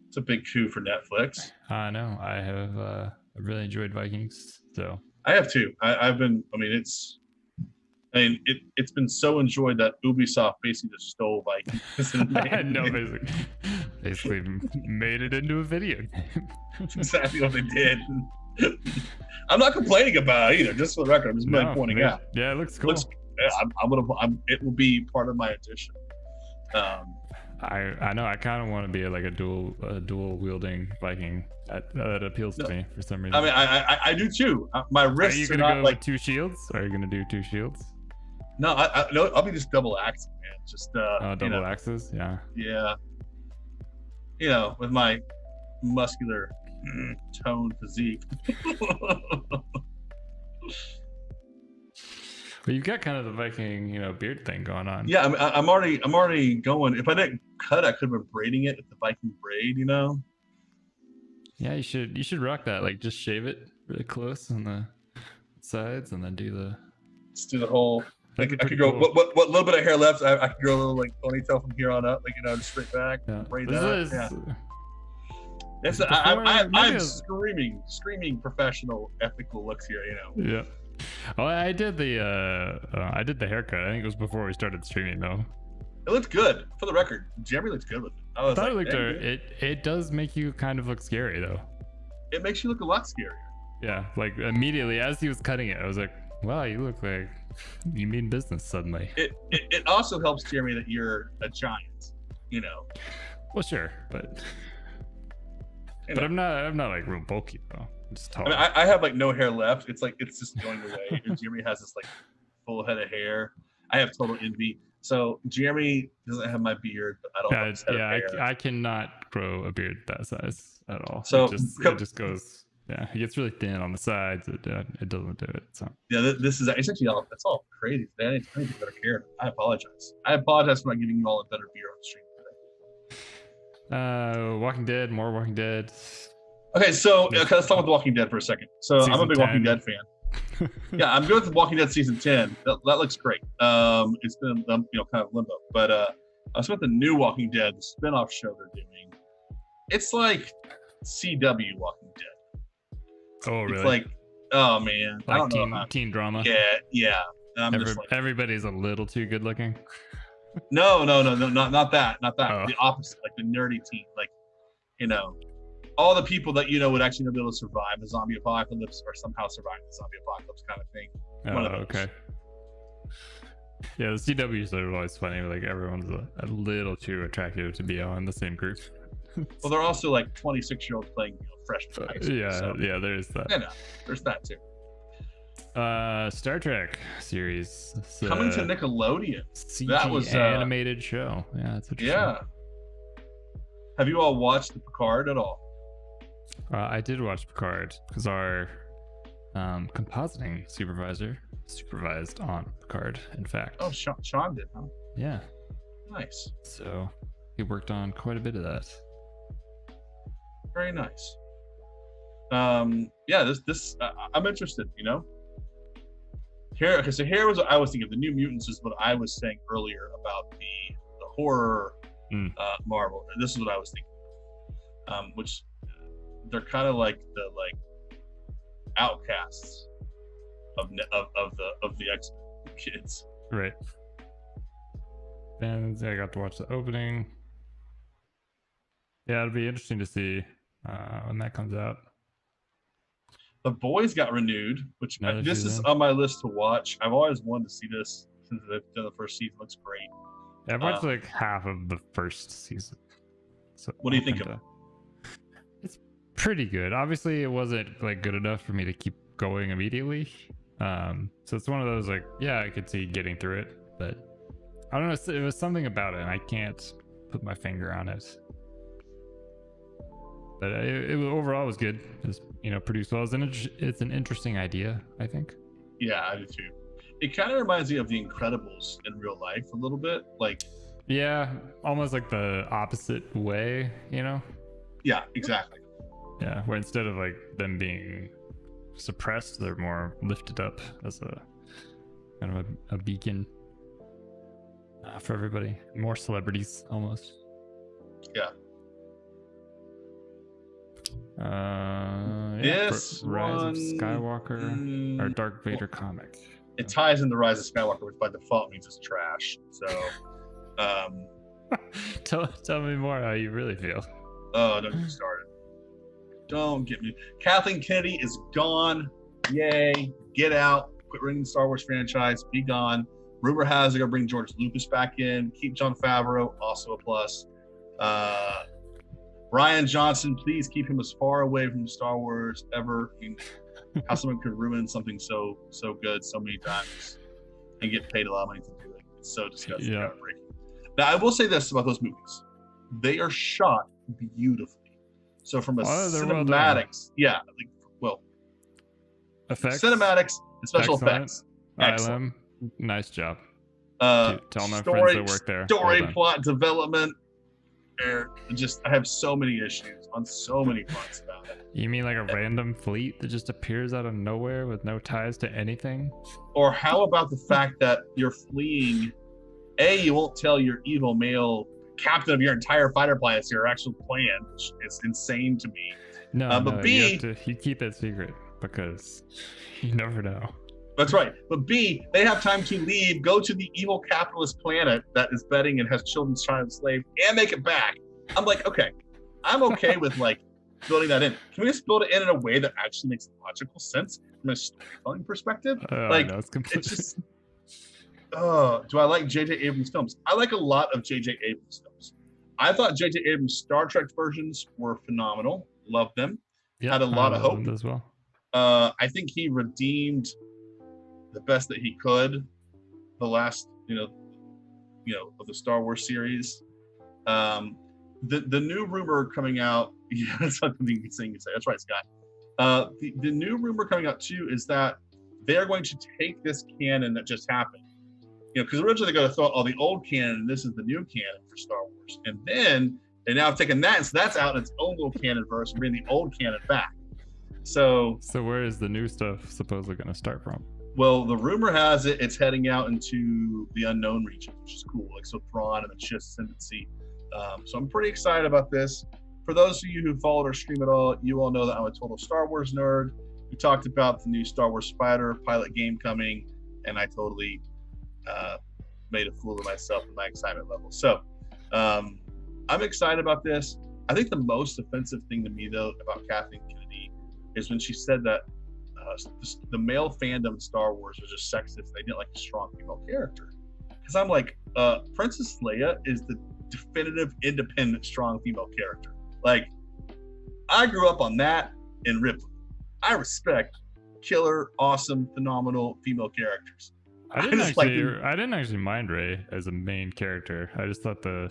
[SPEAKER 2] It's a big coup for Netflix.
[SPEAKER 1] I know. I have really enjoyed Vikings. So
[SPEAKER 2] I have too. It's been so enjoyed that Ubisoft basically just stole Vikings.
[SPEAKER 1] Basically made it into a video game.
[SPEAKER 2] Exactly what they did. I'm not complaining about it either. Just for the record, I'm just pointing out.
[SPEAKER 1] Yeah, it looks cool.
[SPEAKER 2] It will be part of my addition.
[SPEAKER 1] I know. I kind of want to be a dual wielding Viking. That appeals to me for some reason.
[SPEAKER 2] I mean, I do too. My wrists are not like
[SPEAKER 1] 2 shields. Are you gonna do 2 shields?
[SPEAKER 2] No, I'll be just double axing, man. Just
[SPEAKER 1] double axes. Yeah.
[SPEAKER 2] Yeah. You know, with my muscular toned physique.
[SPEAKER 1] But you've got kind of the Viking, beard thing going on.
[SPEAKER 2] Yeah, I'm already going. If I didn't cut, I could have been braiding it with the Viking braid,
[SPEAKER 1] Yeah, you should rock that. Like, just shave it really close on the sides, and then
[SPEAKER 2] let's do the whole. I could grow cool. What little bit of hair left. I could grow a little like ponytail from here on up, just straight back.
[SPEAKER 1] Yeah.
[SPEAKER 2] Braid that. I'm screaming professional, ethical looks here.
[SPEAKER 1] Yeah. Oh, I did the haircut. I think it was before we started streaming though.
[SPEAKER 2] It looked good. For the record, Jeremy looks good with it. I
[SPEAKER 1] thought it looked it does make you kind of look scary though.
[SPEAKER 2] It makes you look a lot scarier.
[SPEAKER 1] Yeah, like immediately as he was cutting it, I was like, wow, you look like you mean business suddenly.
[SPEAKER 2] It also helps, Jeremy, that you're a giant,
[SPEAKER 1] Well, sure, but I'm not like real bulky though. I'm just tall.
[SPEAKER 2] I mean, I have like no hair left. It's like it's just going away. And Jeremy has this like full head of hair. I have total envy. So Jeremy doesn't have my beard, but I don't have his head of hair.
[SPEAKER 1] I cannot grow a beard that size at all.
[SPEAKER 2] So
[SPEAKER 1] it just goes. Yeah, it gets really thin on the sides. It doesn't do it. So
[SPEAKER 2] yeah, it's actually that's all crazy. I need to better care. I apologize. I apologize for not giving you all a better beer on the stream today.
[SPEAKER 1] Walking Dead, more Walking Dead.
[SPEAKER 2] Okay, so let's talk about The Walking Dead for a second. So I'm a big Walking Dead fan. Yeah, I'm good with Walking Dead season 10. That looks great. It's been kind of limbo, but I was with the new Walking Dead, the spinoff show they're doing. It's like CW Walking Dead.
[SPEAKER 1] Oh, really?
[SPEAKER 2] It's like, oh man,
[SPEAKER 1] like
[SPEAKER 2] I don't know.
[SPEAKER 1] Teen drama.
[SPEAKER 2] Yeah.
[SPEAKER 1] Everybody's a little too good looking.
[SPEAKER 2] No, not that.
[SPEAKER 1] Oh.
[SPEAKER 2] The opposite, like the nerdy teen, like all the people that would actually be able to survive the zombie apocalypse or somehow survive the zombie apocalypse kind of thing.
[SPEAKER 1] Oh, okay. Yeah, the CWs are always funny. Like everyone's a little too attractive to be on the same group.
[SPEAKER 2] Well, they're also like 26-year-olds playing freshman high school.
[SPEAKER 1] Yeah, there's that.
[SPEAKER 2] There's that too.
[SPEAKER 1] Star Trek series
[SPEAKER 2] coming to Nickelodeon.
[SPEAKER 1] CG
[SPEAKER 2] that was
[SPEAKER 1] animated show. Yeah, that's interesting.
[SPEAKER 2] Yeah. Have you all watched the Picard at all?
[SPEAKER 1] I did watch Picard because our compositing supervisor supervised on Picard, in fact.
[SPEAKER 2] Oh, Sean did, huh?
[SPEAKER 1] Yeah.
[SPEAKER 2] Nice.
[SPEAKER 1] So he worked on quite a bit of that.
[SPEAKER 2] Very nice. Yeah, this I'm interested, Here was what I was thinking. The New Mutants is what I was saying earlier about the horror Marvel. And this is what I was thinking. Which they're kind of like the outcasts of the X-Men kids.
[SPEAKER 1] Right. And I got to watch the opening. Yeah, it'll be interesting to see when that comes out.
[SPEAKER 2] The Boys got renewed, which this is on my list to watch. I've always wanted to see this since they've done the first season. It looks great.
[SPEAKER 1] Yeah, I've watched like half of the first season. So
[SPEAKER 2] what do you think of it?
[SPEAKER 1] It's pretty good. Obviously, it wasn't like good enough for me to keep going immediately. So it's one of those I could see getting through it, but I don't know. It was something about it, and I can't put my finger on it. But it overall was good. It's produced well. It's an interesting idea, I think.
[SPEAKER 2] Yeah, I do too. It kind of reminds me of The Incredibles in real life a little bit,
[SPEAKER 1] Yeah, almost like the opposite way,
[SPEAKER 2] Yeah, exactly.
[SPEAKER 1] Yeah, where instead of them being suppressed, they're more lifted up as a kind of a beacon for everybody. More celebrities, almost.
[SPEAKER 2] Yeah.
[SPEAKER 1] Rise of Skywalker or Darth Vader comic.
[SPEAKER 2] It ties in the Rise of Skywalker, which by default means it's trash. So,
[SPEAKER 1] tell me more how you really feel.
[SPEAKER 2] Oh, don't get me started. Don't get me. Kathleen Kennedy is gone. Yay! Get out. Quit running the Star Wars franchise. Be gone. Rumor has they're gonna bring George Lucas back in. Keep Jon Favreau, also a plus. Rian Johnson, please keep him as far away from Star Wars ever. I mean, how someone could ruin something so good so many times and get paid a lot of money to do it. It's so disgusting.
[SPEAKER 1] Yeah.
[SPEAKER 2] Now, I will say this about those movies. They are shot beautifully. So from a cinematics,
[SPEAKER 1] effects,
[SPEAKER 2] cinematics and special effects.
[SPEAKER 1] Excellent. Nice job. Tell my friends that work there.
[SPEAKER 2] Story, plot development. I have so many issues on so many fronts about it.
[SPEAKER 1] You mean like a random fleet that just appears out of nowhere with no ties to anything?
[SPEAKER 2] Or how about the fact that you're fleeing? You won't tell your evil male captain of your entire fighter plane your actual plan, which is insane to me.
[SPEAKER 1] But B, you keep it secret because you never know.
[SPEAKER 2] That's right. But B, they have time to leave, go to the evil capitalist planet that is betting and has children's child slave, and make it back. I'm like, okay, I'm okay with building that in. Can we just build it in a way that actually makes logical sense from a storytelling perspective?
[SPEAKER 1] No, it's
[SPEAKER 2] just. Do I like J.J. Abrams films? I like a lot of J.J. Abrams films. I thought J.J. Abrams Star Trek versions were phenomenal. Loved them.
[SPEAKER 1] Yep,
[SPEAKER 2] had a lot of hope
[SPEAKER 1] as well.
[SPEAKER 2] I think he redeemed the best that he could the last of the Star Wars series. The new rumor coming out, that's something you say. That's right, Scott. The new rumor coming out too is that they are going to take this canon that just happened, because originally they're going to throw out all the old canon and this is the new canon for Star Wars, and then And now I've taken that, and so that's out in its own little canon verse and bringing the old canon back. So
[SPEAKER 1] where is the new stuff supposedly going to start from?
[SPEAKER 2] Well, the rumor has it it's heading out into the unknown region, which is cool. Like so, Thrawn and the Chiss Ascendancy. So I'm pretty excited about this. For those of you who followed our stream at all, you all know that I'm a total Star Wars nerd. We talked about the new Star Wars Spider pilot game coming, and I totally made a fool of myself with my excitement level. So I'm excited about this. I think the most offensive thing to me, though, about Kathleen Kennedy is when she said that the male fandom in Star Wars was just sexist. They didn't like a strong female character. Because I'm like, Princess Leia is the definitive, independent, strong female character. Like, I grew up on that and Ripley. I respect killer, awesome, phenomenal female characters.
[SPEAKER 1] I didn't actually mind Rey as a main character. I just thought the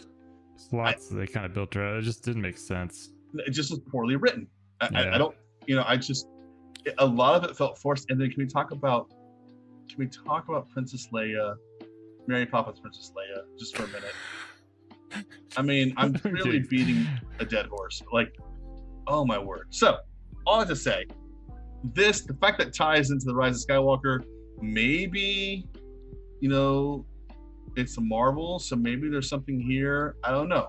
[SPEAKER 1] slots they kind of built her, it just didn't make sense.
[SPEAKER 2] It just was poorly written. I don't, a lot of it felt forced. And then can we talk about Princess Leia, Mary Poppins Princess Leia, just for a minute? I mean, I'm really beating a dead horse. Like, oh my word. So, all I have to say, the fact that ties into the Rise of Skywalker, maybe, it's a Marvel, so maybe there's something here. I don't know.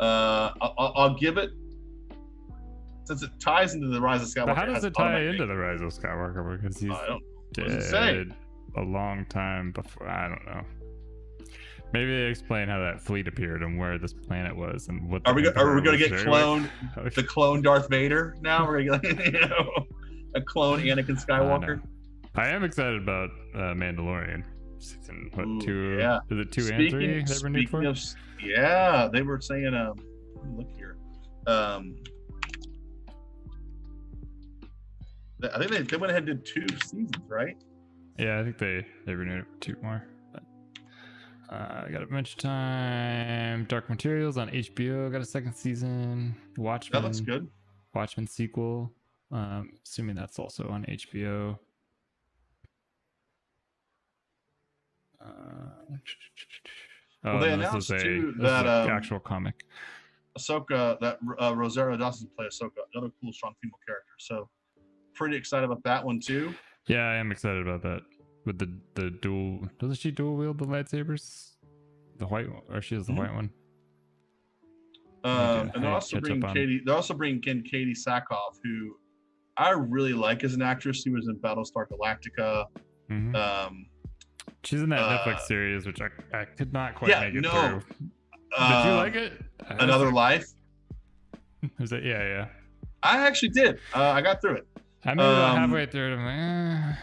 [SPEAKER 2] I'll give it, since it ties into the Rise of Skywalker.
[SPEAKER 1] But how does it tie into the Rise of Skywalker? Because he's dead a long time before. I don't know. Maybe they explain how that fleet appeared and where this planet was and what. Are we going
[SPEAKER 2] to get cloned? The clone Darth Vader now? We're going to get a clone Anakin Skywalker.
[SPEAKER 1] I am excited about Mandalorian. Season 2? Yeah. Is it 2 and 3? They renewed for?
[SPEAKER 2] Yeah, they were saying. Look here. I think they went ahead and did 2 seasons, right?
[SPEAKER 1] Yeah, I think they renewed it for 2 more. But, I got a bunch of time. Dark Materials on HBO got a 2nd season. Watchmen.
[SPEAKER 2] That looks good.
[SPEAKER 1] Watchmen sequel. Assuming that's also on HBO.
[SPEAKER 2] They announced too that
[SPEAKER 1] actual comic.
[SPEAKER 2] Ahsoka, that Rosario Dawson play Ahsoka, another cool, strong female character. So pretty excited about that one too.
[SPEAKER 1] Yeah, I am excited about that. With the dual, doesn't she dual wield the lightsabers? The white one, or she has the white one.
[SPEAKER 2] And they're also bringing Katie Sackhoff, who I really like as an actress. She was in Battlestar Galactica.
[SPEAKER 1] Mm-hmm. She's in that Netflix series, which I could not quite make it through. Did you like it?
[SPEAKER 2] Another Life?
[SPEAKER 1] Is it? Yeah.
[SPEAKER 2] I actually did. I got through it.
[SPEAKER 1] I made it about halfway through it. I'm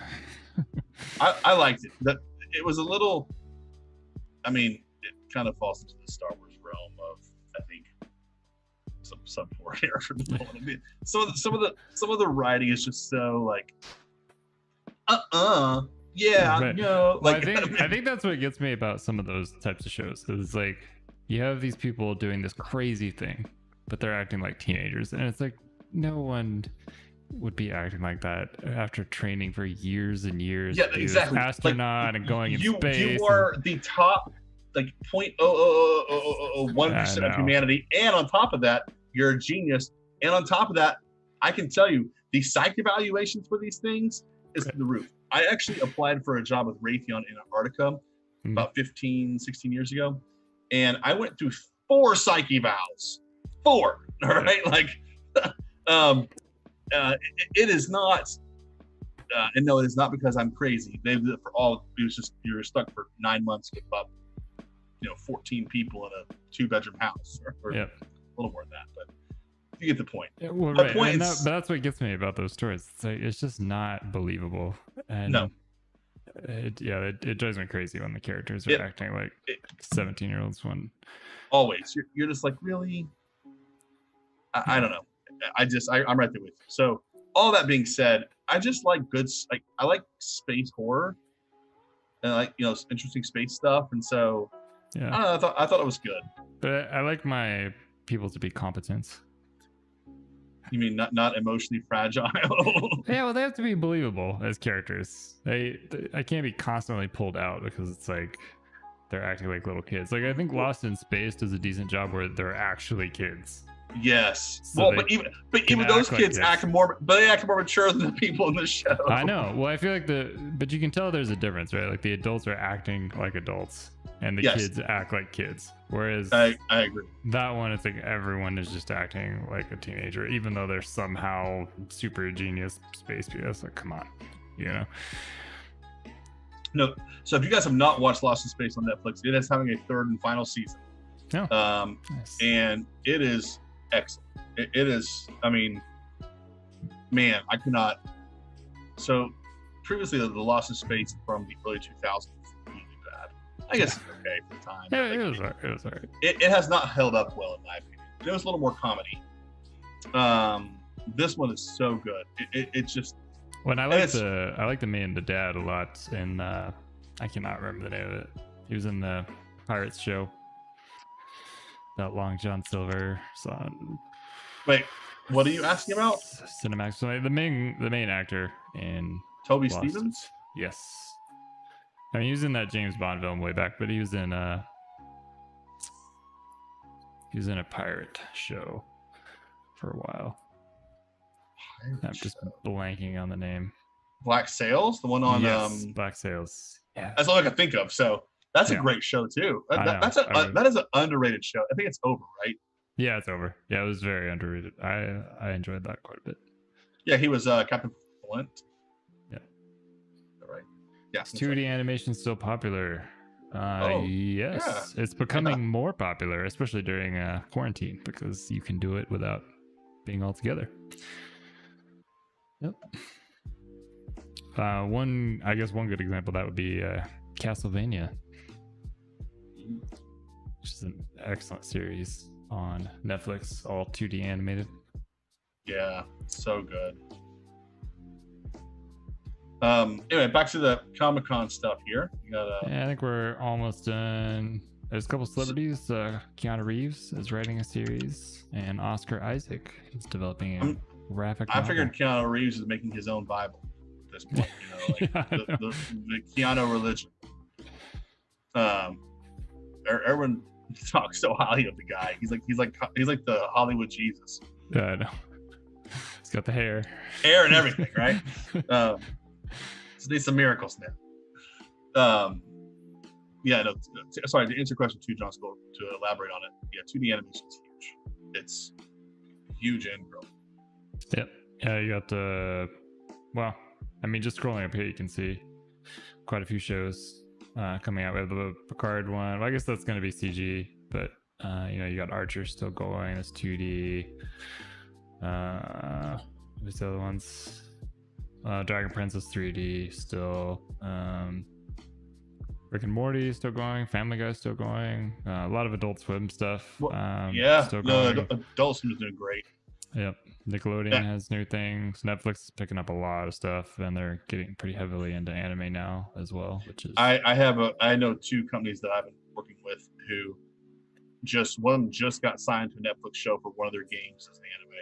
[SPEAKER 1] like,
[SPEAKER 2] I liked it. It was a little. I mean, it kind of falls into the Star Wars realm of, I think, some sub-4 here. Some of the writing is just so like, yeah,
[SPEAKER 1] right.
[SPEAKER 2] No. Like,
[SPEAKER 1] I think that's what gets me about some of those types of shows. It's like you have these people doing this crazy thing, but they're acting like teenagers, and it's like no one would be acting like that after training for years and years.
[SPEAKER 2] Yeah, exactly.
[SPEAKER 1] Astronaut and going in space.
[SPEAKER 2] You are the top, like 0.00001% of humanity, and on top of that, you're a genius. And on top of that, I can tell you the psych evaluations for these things is through the roof. I actually applied for a job with Raytheon in Antarctica about 15, 16 years ago. And I went through 4 psych evals. 4, all right? Like, it is not, and no, it is not because I'm crazy. They did it for all, it was just, you're stuck for 9 months with about, 14 people in a 2-bedroom house or a little more than that. But you get the point.
[SPEAKER 1] Yeah, well, right. But that's what gets me about those stories. It's like, it's just not believable. And
[SPEAKER 2] no.
[SPEAKER 1] It drives me crazy when the characters are acting like 17-year-olds when
[SPEAKER 2] always you're just like, really? I don't know. I'm right there with you. So all that being said, I just like I like space horror and I like, interesting space stuff. And so I thought it was good.
[SPEAKER 1] But I like my people to be competent.
[SPEAKER 2] You mean not emotionally fragile?
[SPEAKER 1] Yeah, well, they have to be believable as characters. I can't be constantly pulled out because it's like they're acting like little kids. Like I think Lost in Space does a decent job where they're actually kids.
[SPEAKER 2] Yes.
[SPEAKER 1] So
[SPEAKER 2] well, but even those kids act more, but they act more mature than the people in the show.
[SPEAKER 1] I know. Well, I feel like but you can tell there's a difference, right? Like the adults are acting like adults, and the kids act like kids. Whereas
[SPEAKER 2] I agree.
[SPEAKER 1] That one, it's like everyone is just acting like a teenager, even though they're somehow super genius space people. It's like, come on, you know.
[SPEAKER 2] No. So if you guys have not watched Lost in Space on Netflix, it is having a third and final season.
[SPEAKER 1] Oh,
[SPEAKER 2] nice. And it is excellent. It is. I mean, man, I could not. So previously, the Lost in Space from the early 2000s was really bad. I guess it's okay for the time.
[SPEAKER 1] Yeah, it was all right.
[SPEAKER 2] It has not held up well in my opinion. It was a little more comedy. This one is so good. It just.
[SPEAKER 1] When I like the man, the dad a lot, and I cannot remember the name of it. He was in the Pirates show. That Long John Silver son.
[SPEAKER 2] Wait, what are you asking about?
[SPEAKER 1] Cinemax. So the main actor in
[SPEAKER 2] Toby
[SPEAKER 1] Lost.
[SPEAKER 2] Stevens.
[SPEAKER 1] Yes. I mean, he was in that James Bond film way back, but he was in a pirate show for a while. I'm just blanking on the name.
[SPEAKER 2] Black Sails, the one on
[SPEAKER 1] Black Sails. Yeah,
[SPEAKER 2] that's all I can think of. So that's a great show too. That is an underrated show. I think it's over, right?
[SPEAKER 1] Yeah, it's over. Yeah, it was very underrated. I enjoyed that quite a bit.
[SPEAKER 2] Yeah, he was Captain Flint.
[SPEAKER 1] Yeah.
[SPEAKER 2] All right. Yeah.
[SPEAKER 1] 2D animation still popular. Yes, it's becoming more popular, especially during quarantine, because you can do it without being all together. Yep. One good example that would be Castlevania, which is an excellent series on Netflix, all 2D animated.
[SPEAKER 2] Yeah, so good. Anyway, back to the Comic-Con stuff here.
[SPEAKER 1] I think we're almost done. There's a couple celebrities. Keanu Reeves is writing a series, and Oscar Isaac is developing a graphic novel.
[SPEAKER 2] I figured Keanu Reeves is making his own Bible at this point. The Keanu religion. Everyone talks so highly of the guy. He's like the Hollywood Jesus.
[SPEAKER 1] Yeah, I know. He's got the hair
[SPEAKER 2] and everything, right? So need some miracles now. Sorry, to answer your question too, John School, to elaborate on it. Yeah, 2D animation is huge. It's huge and growing.
[SPEAKER 1] Yep. Yeah, you got just scrolling up here, you can see quite a few shows coming out. We have the Picard one. Well, I guess that's going to be CG, but you got Archer still going. It's 2D. What's the other ones? Dragon Prince is 3D still. Rick and Morty is still going. Family Guy is still going. A lot of Adult Swim stuff. Still going.
[SPEAKER 2] Adult Swim is doing great.
[SPEAKER 1] Yep. Nickelodeon has new things. Netflix is picking up a lot of stuff, and they're getting pretty heavily into anime now as well. Which is
[SPEAKER 2] I know two companies that I've been working with who one just got signed to a Netflix show for one of their games as an anime,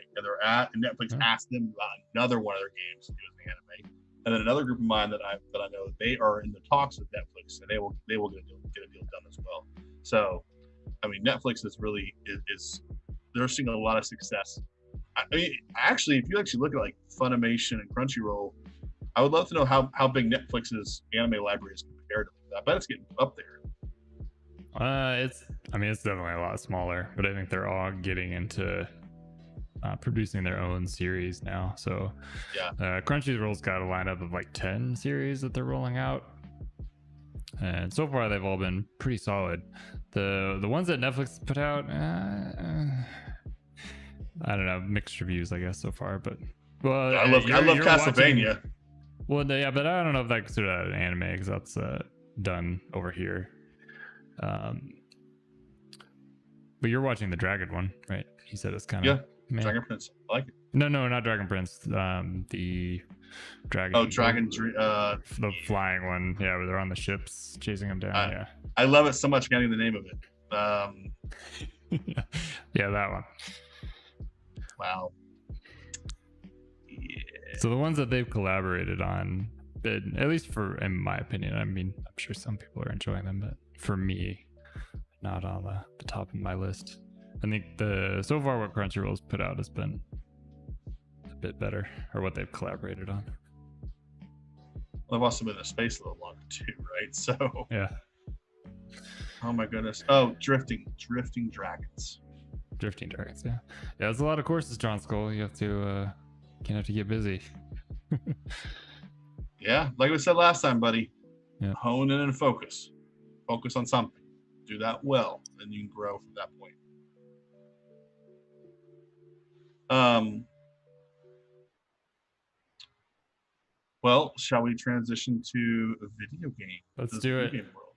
[SPEAKER 2] and Netflix asked them about another one of their games to do as an anime. And then another group of mine that I know, they are in the talks with Netflix, and they will get a deal done as well. So, I mean, Netflix is really they're seeing a lot of success. I mean, actually, if you actually look at like Funimation and Crunchyroll, I would love to know how big Netflix's anime library is compared to that. I bet it's getting up there.
[SPEAKER 1] It's definitely a lot smaller, but I think they're all getting into producing their own series now. So Crunchyroll's got a lineup of like 10 series that they're rolling out, and so far they've all been pretty solid. The ones that Netflix put out, I don't know, mixed reviews I guess so far, but
[SPEAKER 2] I love Castlevania.
[SPEAKER 1] But I don't know if that considered an anime, because that's done over here. But you're watching the Dragon one, right? You said it's kind of
[SPEAKER 2] Dragon Prince. I like it.
[SPEAKER 1] No, not Dragon Prince. The Dragon.
[SPEAKER 2] Oh, Dragon.
[SPEAKER 1] The flying one. Yeah, where they're on the ships chasing them down. Yeah.
[SPEAKER 2] I love it so much. Getting the name of it.
[SPEAKER 1] Yeah, that one.
[SPEAKER 2] Wow.
[SPEAKER 1] Yeah. So the ones that they've collaborated on, at least in my opinion, I mean, I'm sure some people are enjoying them, but for me, not on the top of my list. I think so far what Crunchyroll's put out has been a bit better, or what they've collaborated on.
[SPEAKER 2] Well, I've also been in space a little longer too, right? So
[SPEAKER 1] yeah.
[SPEAKER 2] Oh my goodness. Oh, drifting dragons.
[SPEAKER 1] Drifting dragons. Yeah. There's a lot of courses, John Skull. You have to get busy.
[SPEAKER 2] Yeah, like we said last time, buddy.
[SPEAKER 1] Yeah.
[SPEAKER 2] Hone in and focus. Focus on something. Do that well, and you can grow from that point. Well, shall we transition to a video game?
[SPEAKER 1] Let's do it.
[SPEAKER 2] Game world.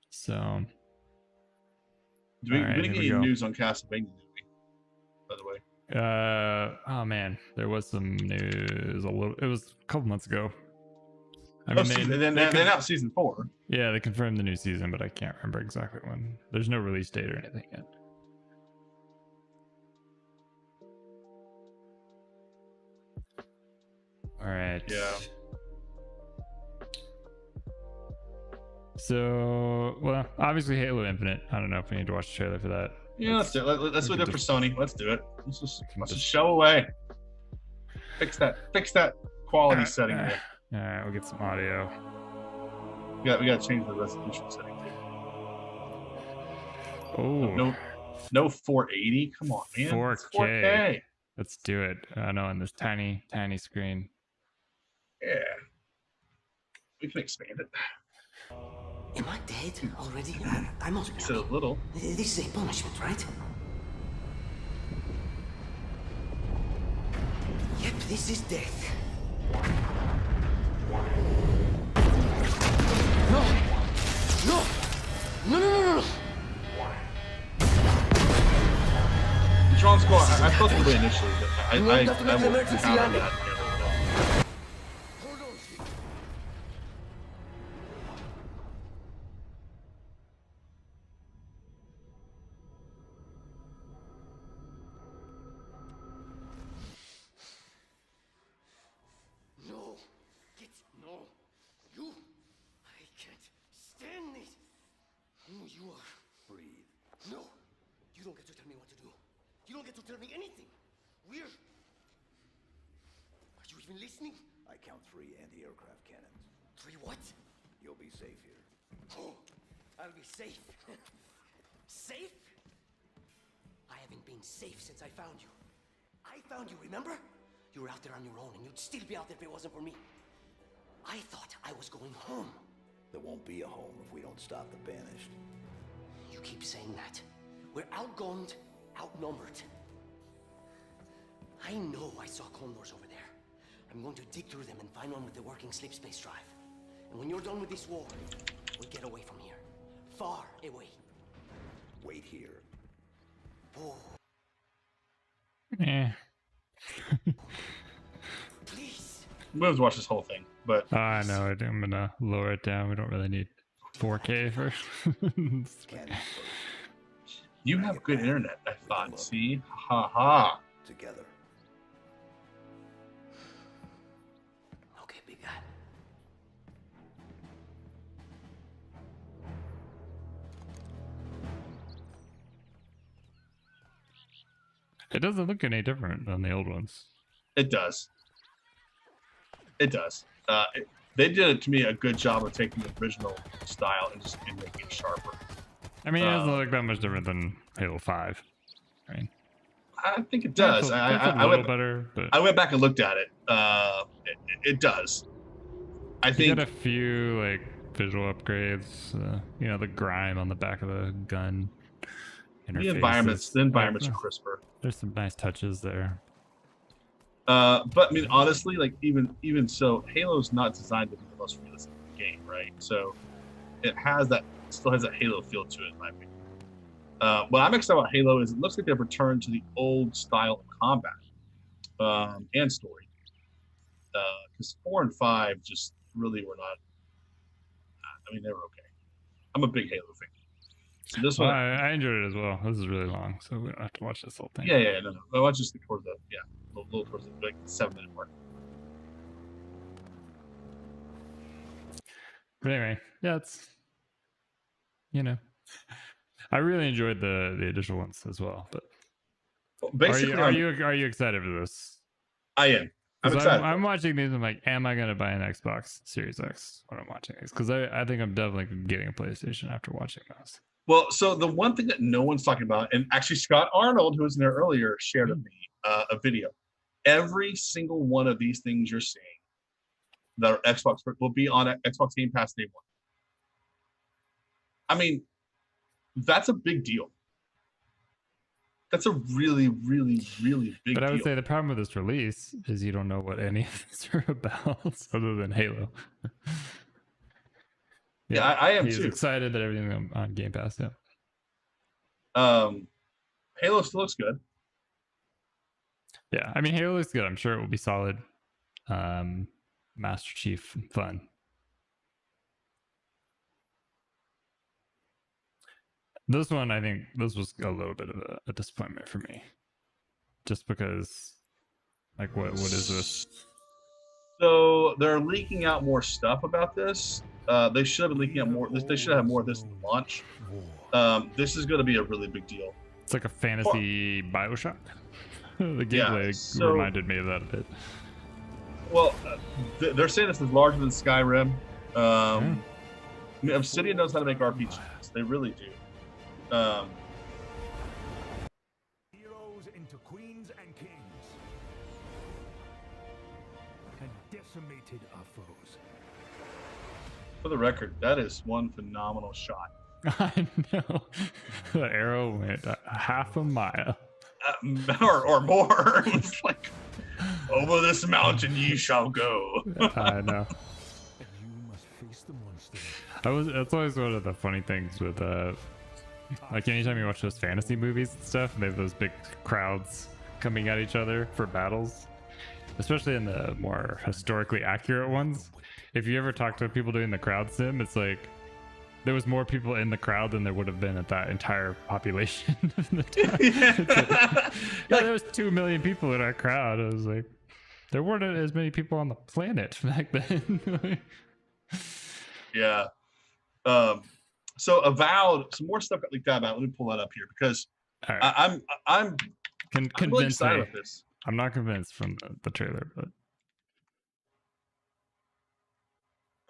[SPEAKER 1] So,
[SPEAKER 2] we didn't get any news on Castlevania, did we? By the way.
[SPEAKER 1] Oh man, there was some news it was a couple months ago.
[SPEAKER 2] I mean, they announced season 4.
[SPEAKER 1] Yeah, they confirmed the new season, but I can't remember exactly when. There's no release date or anything yet. All right.
[SPEAKER 2] Yeah.
[SPEAKER 1] So, well, obviously Halo Infinite. I don't know if we need to watch the trailer for that.
[SPEAKER 2] Yeah, let's do it. Let's do it for Sony. Let's do it. Let's just show away. Fix that quality setting there.
[SPEAKER 1] All right, we'll get some audio.
[SPEAKER 2] We got to change the resolution setting too.
[SPEAKER 1] Oh.
[SPEAKER 2] No 480. Come on, man.
[SPEAKER 1] 4K.
[SPEAKER 2] It's 4K.
[SPEAKER 1] Let's do it. I know on this tiny screen.
[SPEAKER 2] Yeah. We can expand it.
[SPEAKER 3] Am I dead already? I must be.
[SPEAKER 2] So a little.
[SPEAKER 3] This is a punishment, right? Yep, this is death. No.
[SPEAKER 2] John Squall, I felt the way initially, but I will counter that.
[SPEAKER 3] No. You. I can't stand this. Who you are. Breathe. No. You don't get to tell me what to do. You don't get to tell me anything. We're... Are you even listening?
[SPEAKER 4] I count 3 anti-aircraft cannons.
[SPEAKER 3] 3 what?
[SPEAKER 4] You'll be safe here.
[SPEAKER 3] Oh, I'll be safe. Safe? I haven't been safe since I found you. I found you, remember? You were out there on your own, and you'd still be out there if it wasn't for me. I thought I was going home.
[SPEAKER 4] There won't be a home if we don't stop the Banished.
[SPEAKER 3] You keep saying that. We're outgunned, outnumbered. I know I saw condors over there. I'm going to dig through them and find one with the working sleep space drive. And when you're done with this war, we'll get away from here. Far away.
[SPEAKER 4] Wait here.
[SPEAKER 3] Oh.
[SPEAKER 1] Eh.
[SPEAKER 3] Please.
[SPEAKER 2] I'm going to watch this whole thing, but...
[SPEAKER 1] I know. I'm going to lower it down. We don't really need 4K first.
[SPEAKER 2] You have good internet, I thought. See? Ha ha.
[SPEAKER 4] Together.
[SPEAKER 3] Okay, big guy.
[SPEAKER 1] It doesn't look any different than the old ones.
[SPEAKER 2] It does. It does. They did, to me, a good job of taking the original style and just making it sharper.
[SPEAKER 1] I mean, it doesn't look that much different than Halo 5. I mean,
[SPEAKER 2] I think it does.
[SPEAKER 1] I went better, but
[SPEAKER 2] I went back and looked at it. It does. I think
[SPEAKER 1] you got a few like visual upgrades. The grime on the back of the gun.
[SPEAKER 2] The environments are crisper.
[SPEAKER 1] There's some nice touches there.
[SPEAKER 2] But I mean, honestly, like even so, Halo's not designed to be the most realistic game, right? So it still has that Halo feel to it, in my opinion. What I'm excited about Halo is it looks like they've returned to the old style of combat and story. Because 4 and 5 just really were not. I mean, they were okay. I'm a big Halo fan. So this one,
[SPEAKER 1] I enjoyed it as well. This is really long, so we don't have to watch this whole thing.
[SPEAKER 2] Yeah, no. I watched just towards the a little towards the 7-minute mark.
[SPEAKER 1] But anyway, yeah, you know, I really enjoyed the additional ones as well. But
[SPEAKER 2] Basically,
[SPEAKER 1] are you excited for this?
[SPEAKER 2] I am. I'm excited.
[SPEAKER 1] I'm watching these. I'm like, am I gonna buy an Xbox Series X when I'm watching these? Because I think I'm definitely getting a PlayStation after watching those.
[SPEAKER 2] Well, so the one thing that no one's talking about, and actually Scott Arnold, who was in there earlier, shared with me a video. Every single one of these things you're seeing that are Xbox will be on Xbox Game Pass day one. I mean, that's a big deal. That's a really, really, really big deal.
[SPEAKER 1] But I would say the problem with this release is you don't know what any of these are about other than Halo.
[SPEAKER 2] Yeah, I am
[SPEAKER 1] He's
[SPEAKER 2] too.
[SPEAKER 1] excited that everything on Game Pass. Yeah.
[SPEAKER 2] Halo still looks good.
[SPEAKER 1] Yeah, I mean, Halo looks good. I'm sure it will be solid. Master Chief fun. This one, I think, this was a little bit of a disappointment for me, just because, like, what is this?
[SPEAKER 2] So they're leaking out more stuff about this. They should have been leaking out more. They should have more of this at launch. This is going to be a really big deal.
[SPEAKER 1] It's like a fantasy Bioshock. The gameplay reminded me of that a bit.
[SPEAKER 2] Well, they're saying this is larger than Skyrim. I mean, Obsidian knows how to make RPGs. They really do.
[SPEAKER 5] Heroes into queens and kings, and decimated our foes.
[SPEAKER 2] For the record, that is one phenomenal shot.
[SPEAKER 1] I know. The arrow went half a mile.
[SPEAKER 2] Or more. It's like, over this mountain ye shall go.
[SPEAKER 1] I know.
[SPEAKER 5] And you must face the monster.
[SPEAKER 1] That's always one of the funny things with like anytime you watch those fantasy movies and stuff, and they have those big crowds coming at each other for battles, especially in the more historically accurate ones. If you ever talk to people doing the crowd sim, it's like there was more people in the crowd than there would have been at that entire population of the time. Yeah, there was 2 million people in our crowd. I was like, there weren't as many people on the planet back then.
[SPEAKER 2] Yeah. So Avowed, some more stuff got leaked out about it. Let me pull that up here because
[SPEAKER 1] right.
[SPEAKER 2] I'm really excited with this.
[SPEAKER 1] I'm not convinced from the trailer, but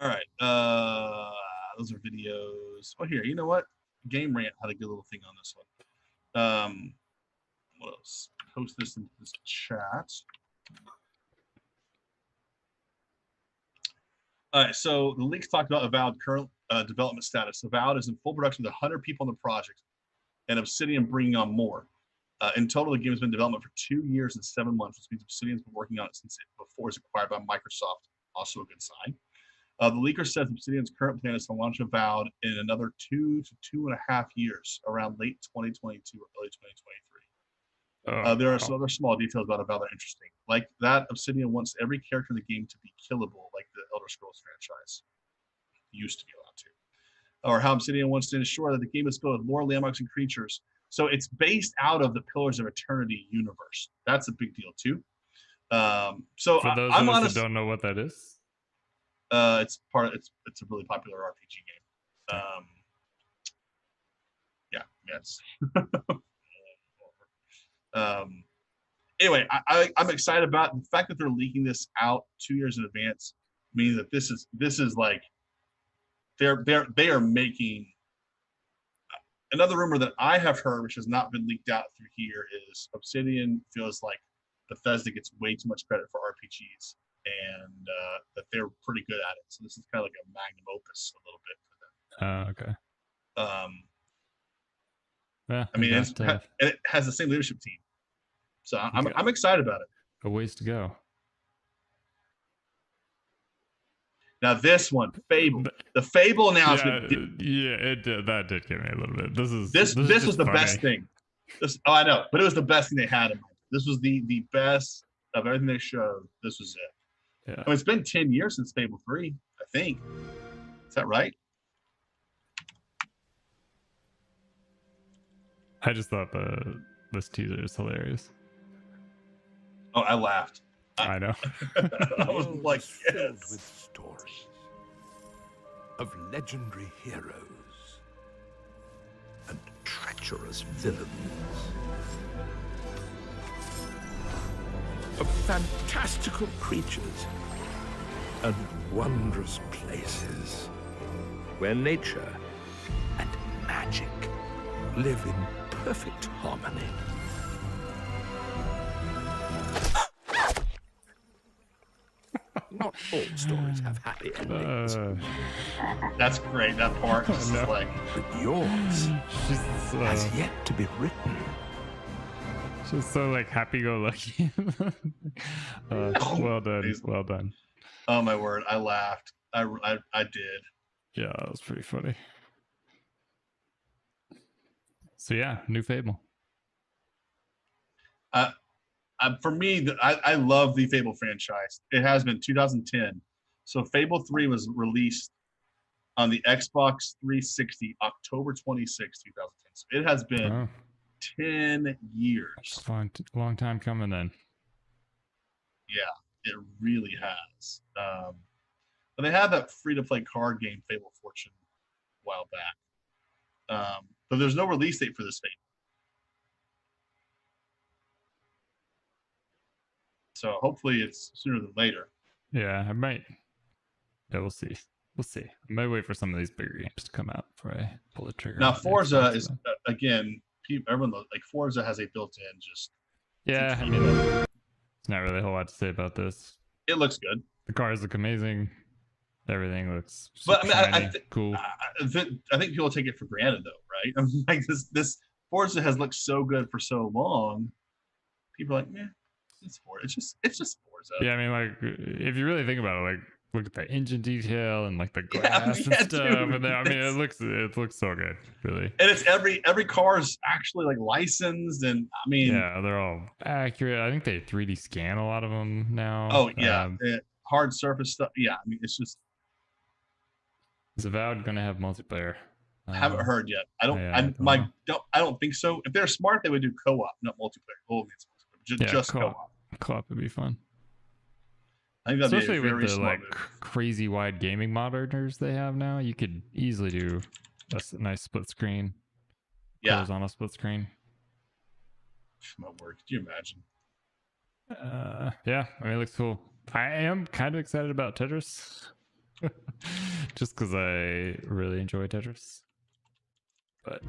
[SPEAKER 2] all right. Those are videos. Oh, here, you know what? Game Rant had a good little thing on this one. What else? Post this into this chat. All right, so the leaks talked about Avowed current development status. Avowed is in full production with 100 people on the project, and Obsidian bringing on more. In total, the game has been in development for 2 years and 7 months, which means Obsidian's been working on it since before it was acquired by Microsoft. Also a good sign. The leaker says Obsidian's current plan is to launch Avowed in another 2 to 2.5 years, around late 2022 or early 2023. There are some other small details about Avowed that are interesting. Like that, Obsidian wants every character in the game to be killable, like the Elder Scrolls franchise used to be allowed to. Or how Obsidian wants to ensure that the game is filled with lore, landmarks, and creatures. So it's based out of the Pillars of Eternity universe. That's a big deal too. So
[SPEAKER 1] for those
[SPEAKER 2] I'm
[SPEAKER 1] of us
[SPEAKER 2] honest,
[SPEAKER 1] who don't know what that is,
[SPEAKER 2] it's a really popular RPG game. Yes. Anyway, I'm excited about the fact that they're leaking this out 2 years in advance. Means that this is like they are making. Another rumor that I have heard, which has not been leaked out through here, is Obsidian feels like Bethesda gets way too much credit for RPGs, and that they're pretty good at it. So this is kind of like a magnum opus a little bit for them.
[SPEAKER 1] Okay. Yeah,
[SPEAKER 2] I mean, it has the same leadership team, so I'm excited about it.
[SPEAKER 1] A ways to go.
[SPEAKER 2] Now this one, Fable, the Fable announcement.
[SPEAKER 1] That did give me a little bit. This
[SPEAKER 2] was the best thing. I know, but it was the best thing they had in mind. This was the best of everything they showed. This was it.
[SPEAKER 1] Yeah.
[SPEAKER 2] I mean, it's been 10 years since Fable 3, I think. Is that right?
[SPEAKER 1] I just thought this teaser is hilarious.
[SPEAKER 2] Oh, I laughed.
[SPEAKER 1] I know.
[SPEAKER 2] I was like,
[SPEAKER 5] Filled
[SPEAKER 2] yes.
[SPEAKER 5] with stories of legendary heroes
[SPEAKER 6] treacherous villains. Of fantastical creatures and wondrous places where nature and magic live in perfect harmony. Not all stories have happy endings,
[SPEAKER 2] That's great. That part is
[SPEAKER 1] No.
[SPEAKER 2] like,
[SPEAKER 6] but yours
[SPEAKER 1] She's
[SPEAKER 6] has yet to be written.
[SPEAKER 1] she's so like happy-go-lucky. Well done,
[SPEAKER 2] Amazing.
[SPEAKER 1] well done.
[SPEAKER 2] oh my word, I laughed. I did.
[SPEAKER 1] Yeah, that was pretty funny. So yeah, new Fable.
[SPEAKER 2] For me, I love the Fable franchise. It has been 2010. So Fable 3 was released on the Xbox 360 October 26, 2010. So it has been
[SPEAKER 1] Oh,
[SPEAKER 2] 10 years.
[SPEAKER 1] it's a long time coming then.
[SPEAKER 2] Yeah, it really has. But they had that free-to-play card game, Fable Fortune, a while back. But there's no release date for this Fable. So hopefully it's sooner than later.
[SPEAKER 1] Yeah, I might. Yeah, we'll see. We'll see. I might wait for some of these bigger games to come out before I pull the trigger.
[SPEAKER 2] Now
[SPEAKER 1] on
[SPEAKER 2] Forza
[SPEAKER 1] Xbox,
[SPEAKER 2] is
[SPEAKER 1] though.
[SPEAKER 2] again, everyone like Forza has a built-in just.
[SPEAKER 1] Yeah, I mean, there's not really a whole lot to say about this.
[SPEAKER 2] It looks good,
[SPEAKER 1] The cars look amazing. Everything looks
[SPEAKER 2] but I mean,
[SPEAKER 1] shiny, cool.
[SPEAKER 2] I think people take it for granted though, right? I mean, like this Forza has looked so good for so long. People are like, yeah, it's Forza. It's just Forza.
[SPEAKER 1] Yeah, I mean, like if you really think about it, like look at the engine detail and like the
[SPEAKER 2] Yeah,
[SPEAKER 1] glass
[SPEAKER 2] yeah,
[SPEAKER 1] and stuff.
[SPEAKER 2] dude,
[SPEAKER 1] And then, I mean,
[SPEAKER 2] it's-
[SPEAKER 1] it looks so good, really.
[SPEAKER 2] And it's every car is actually like licensed, and I mean,
[SPEAKER 1] Yeah, they're all accurate. I think they 3D scan a lot of them now.
[SPEAKER 2] oh yeah,
[SPEAKER 1] Um,
[SPEAKER 2] hard surface stuff. Yeah, I mean, it's just
[SPEAKER 1] is Avowed gonna have multiplayer?
[SPEAKER 2] I haven't heard yet. I don't.
[SPEAKER 1] yeah,
[SPEAKER 2] I
[SPEAKER 1] I don't know.
[SPEAKER 2] don't think so. If they're smart, they would do co-op, not multiplayer. Oh, it's multiplayer.
[SPEAKER 1] Yeah,
[SPEAKER 2] Just
[SPEAKER 1] co-op.
[SPEAKER 2] co-op.
[SPEAKER 1] Co-op would be fun.
[SPEAKER 2] I think that'd
[SPEAKER 1] Especially
[SPEAKER 2] be a
[SPEAKER 1] with
[SPEAKER 2] very
[SPEAKER 1] the
[SPEAKER 2] smart
[SPEAKER 1] like
[SPEAKER 2] move.
[SPEAKER 1] crazy wide gaming monitors they have now, you could easily do a nice split screen.
[SPEAKER 2] Yeah,
[SPEAKER 1] Close on a split screen.
[SPEAKER 2] my word. Could you imagine?
[SPEAKER 1] Yeah, I mean, it looks cool. I am kind of excited about Tetris, just because I really enjoy Tetris. But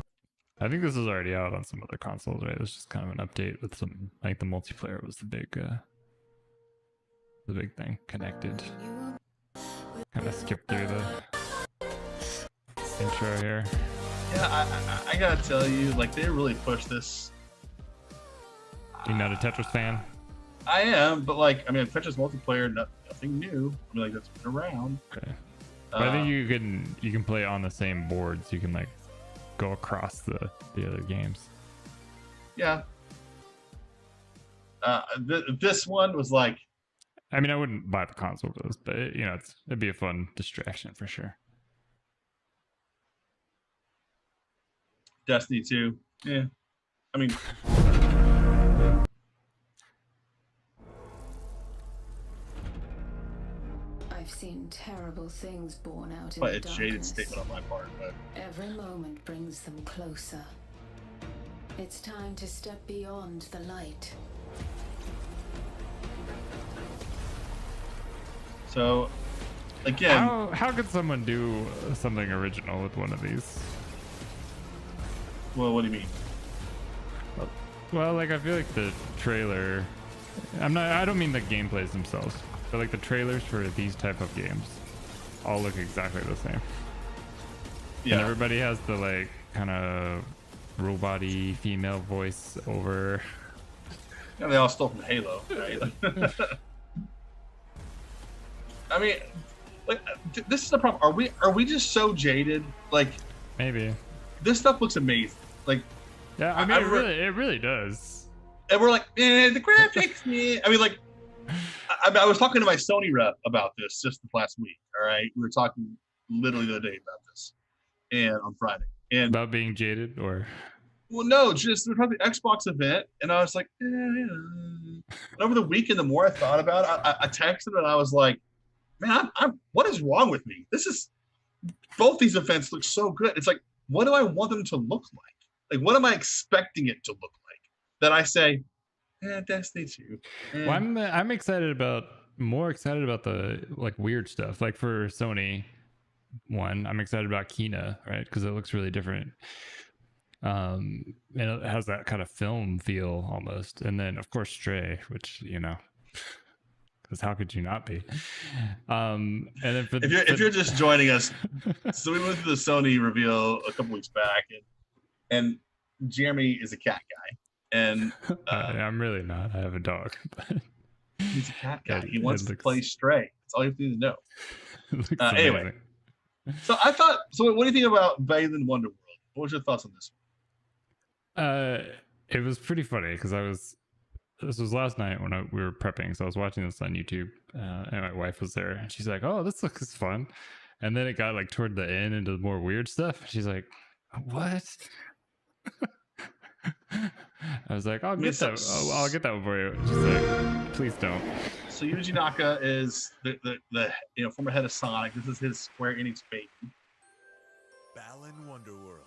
[SPEAKER 1] I think this is already out on some other consoles, right? It was just kind of an update with some, like the multiplayer was the big thing. Connected. Kind of skipped through the intro here.
[SPEAKER 2] Yeah, I gotta tell you, like they really pushed this.
[SPEAKER 1] You not a Tetris fan?
[SPEAKER 2] I am, but like, I mean, Tetris multiplayer, nothing new. I mean, like that's been around.
[SPEAKER 1] Okay. But I think you can play on the same board, so you can like go across the other games.
[SPEAKER 2] Yeah. This one was like,
[SPEAKER 1] I mean, I wouldn't buy the console for this, but it'd be a fun distraction for sure.
[SPEAKER 2] Destiny 2. Yeah. I mean,
[SPEAKER 7] I've seen terrible things born out in
[SPEAKER 2] but
[SPEAKER 7] the
[SPEAKER 2] a jaded
[SPEAKER 7] darkness.
[SPEAKER 2] statement on my part, but
[SPEAKER 7] Every moment brings them closer. It's time to step beyond the light.
[SPEAKER 2] so again,
[SPEAKER 1] How could someone do something original with one of these?
[SPEAKER 2] well, what do you mean?
[SPEAKER 1] Well, like I feel like the trailer. I don't mean the gameplays themselves, but like the trailers for these type of games all look exactly the same. And
[SPEAKER 2] Yeah.
[SPEAKER 1] everybody has the like kind of robot-y female voice over.
[SPEAKER 2] Yeah, they all stole from Halo, right? I mean, like this is the problem. Are we just so jaded? Like
[SPEAKER 1] Maybe.
[SPEAKER 2] this stuff looks amazing. Like,
[SPEAKER 1] Yeah, I mean, it really does.
[SPEAKER 2] and we're like, the graphics, man. I mean, like, I was talking to my Sony rep about this just last week. All right, we were talking literally the other day about this, and on Friday, and
[SPEAKER 1] About being jaded, or
[SPEAKER 2] well, no, just we were talking the Xbox event, and I was like, And over the weekend, the more I thought about it, I texted and I was like, man, I'm what is wrong with me? This is both these events look so good. It's like, what do I want them to look like? Like, what am I expecting it to look like? That I say, Destiny 2.
[SPEAKER 1] Well, I'm more excited about the like weird stuff. Like for Sony one, I'm excited about Kina, right? Because it looks really different. And it has that kind of film feel almost. And then of course Stray, which because how could you not be? And then
[SPEAKER 2] if you're just joining us, so we went through the Sony reveal a couple weeks back, and Jeremy is a cat guy, and
[SPEAKER 1] I'm really not. I have a dog. But
[SPEAKER 2] he's a cat guy. He wants to
[SPEAKER 1] looks,
[SPEAKER 2] play Stray. That's all you need to know. Anyway,
[SPEAKER 1] amazing.
[SPEAKER 2] so I thought. So what do you think about Balan Wonderworld? What was your thoughts on this one?
[SPEAKER 1] It was pretty funny because this was last night when we were prepping, so I was watching this on YouTube, and my wife was there, and she's like, "Oh, this looks fun," and then it got like toward the end into more weird stuff. She's like, "What?" I was like, I'll get that one for you. She's like, please don't.
[SPEAKER 2] So Yuji Naka is the former head of Sonic. This is his Square Enix baby.
[SPEAKER 8] Balan Wonderworld.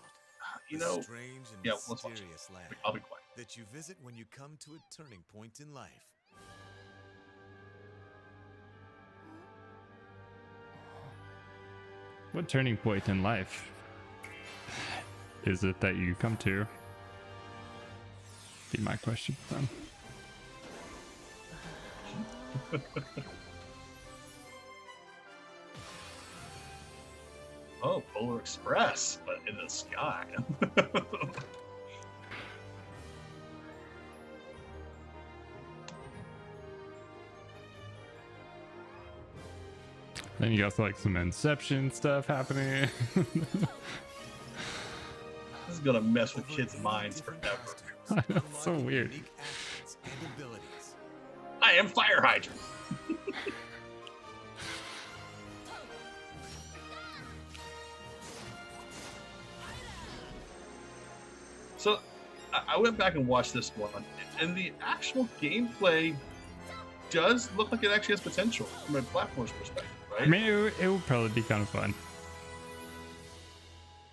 [SPEAKER 2] Strange and mysterious land. I'll be quiet.
[SPEAKER 8] That you visit when you come to a turning point in life.
[SPEAKER 1] What turning point in life is it that you come to? Be my question then.
[SPEAKER 2] Oh, Polar Express, but in the sky.
[SPEAKER 1] Then you got like some Inception stuff happening.
[SPEAKER 2] This is gonna mess with kids' minds forever.
[SPEAKER 1] I know, it's so weird.
[SPEAKER 2] I am Fire Hydrant. So I went back and watched this one, and the actual gameplay does look like it actually has potential from a platform's perspective, right?
[SPEAKER 1] I mean, it would probably be kind of fun.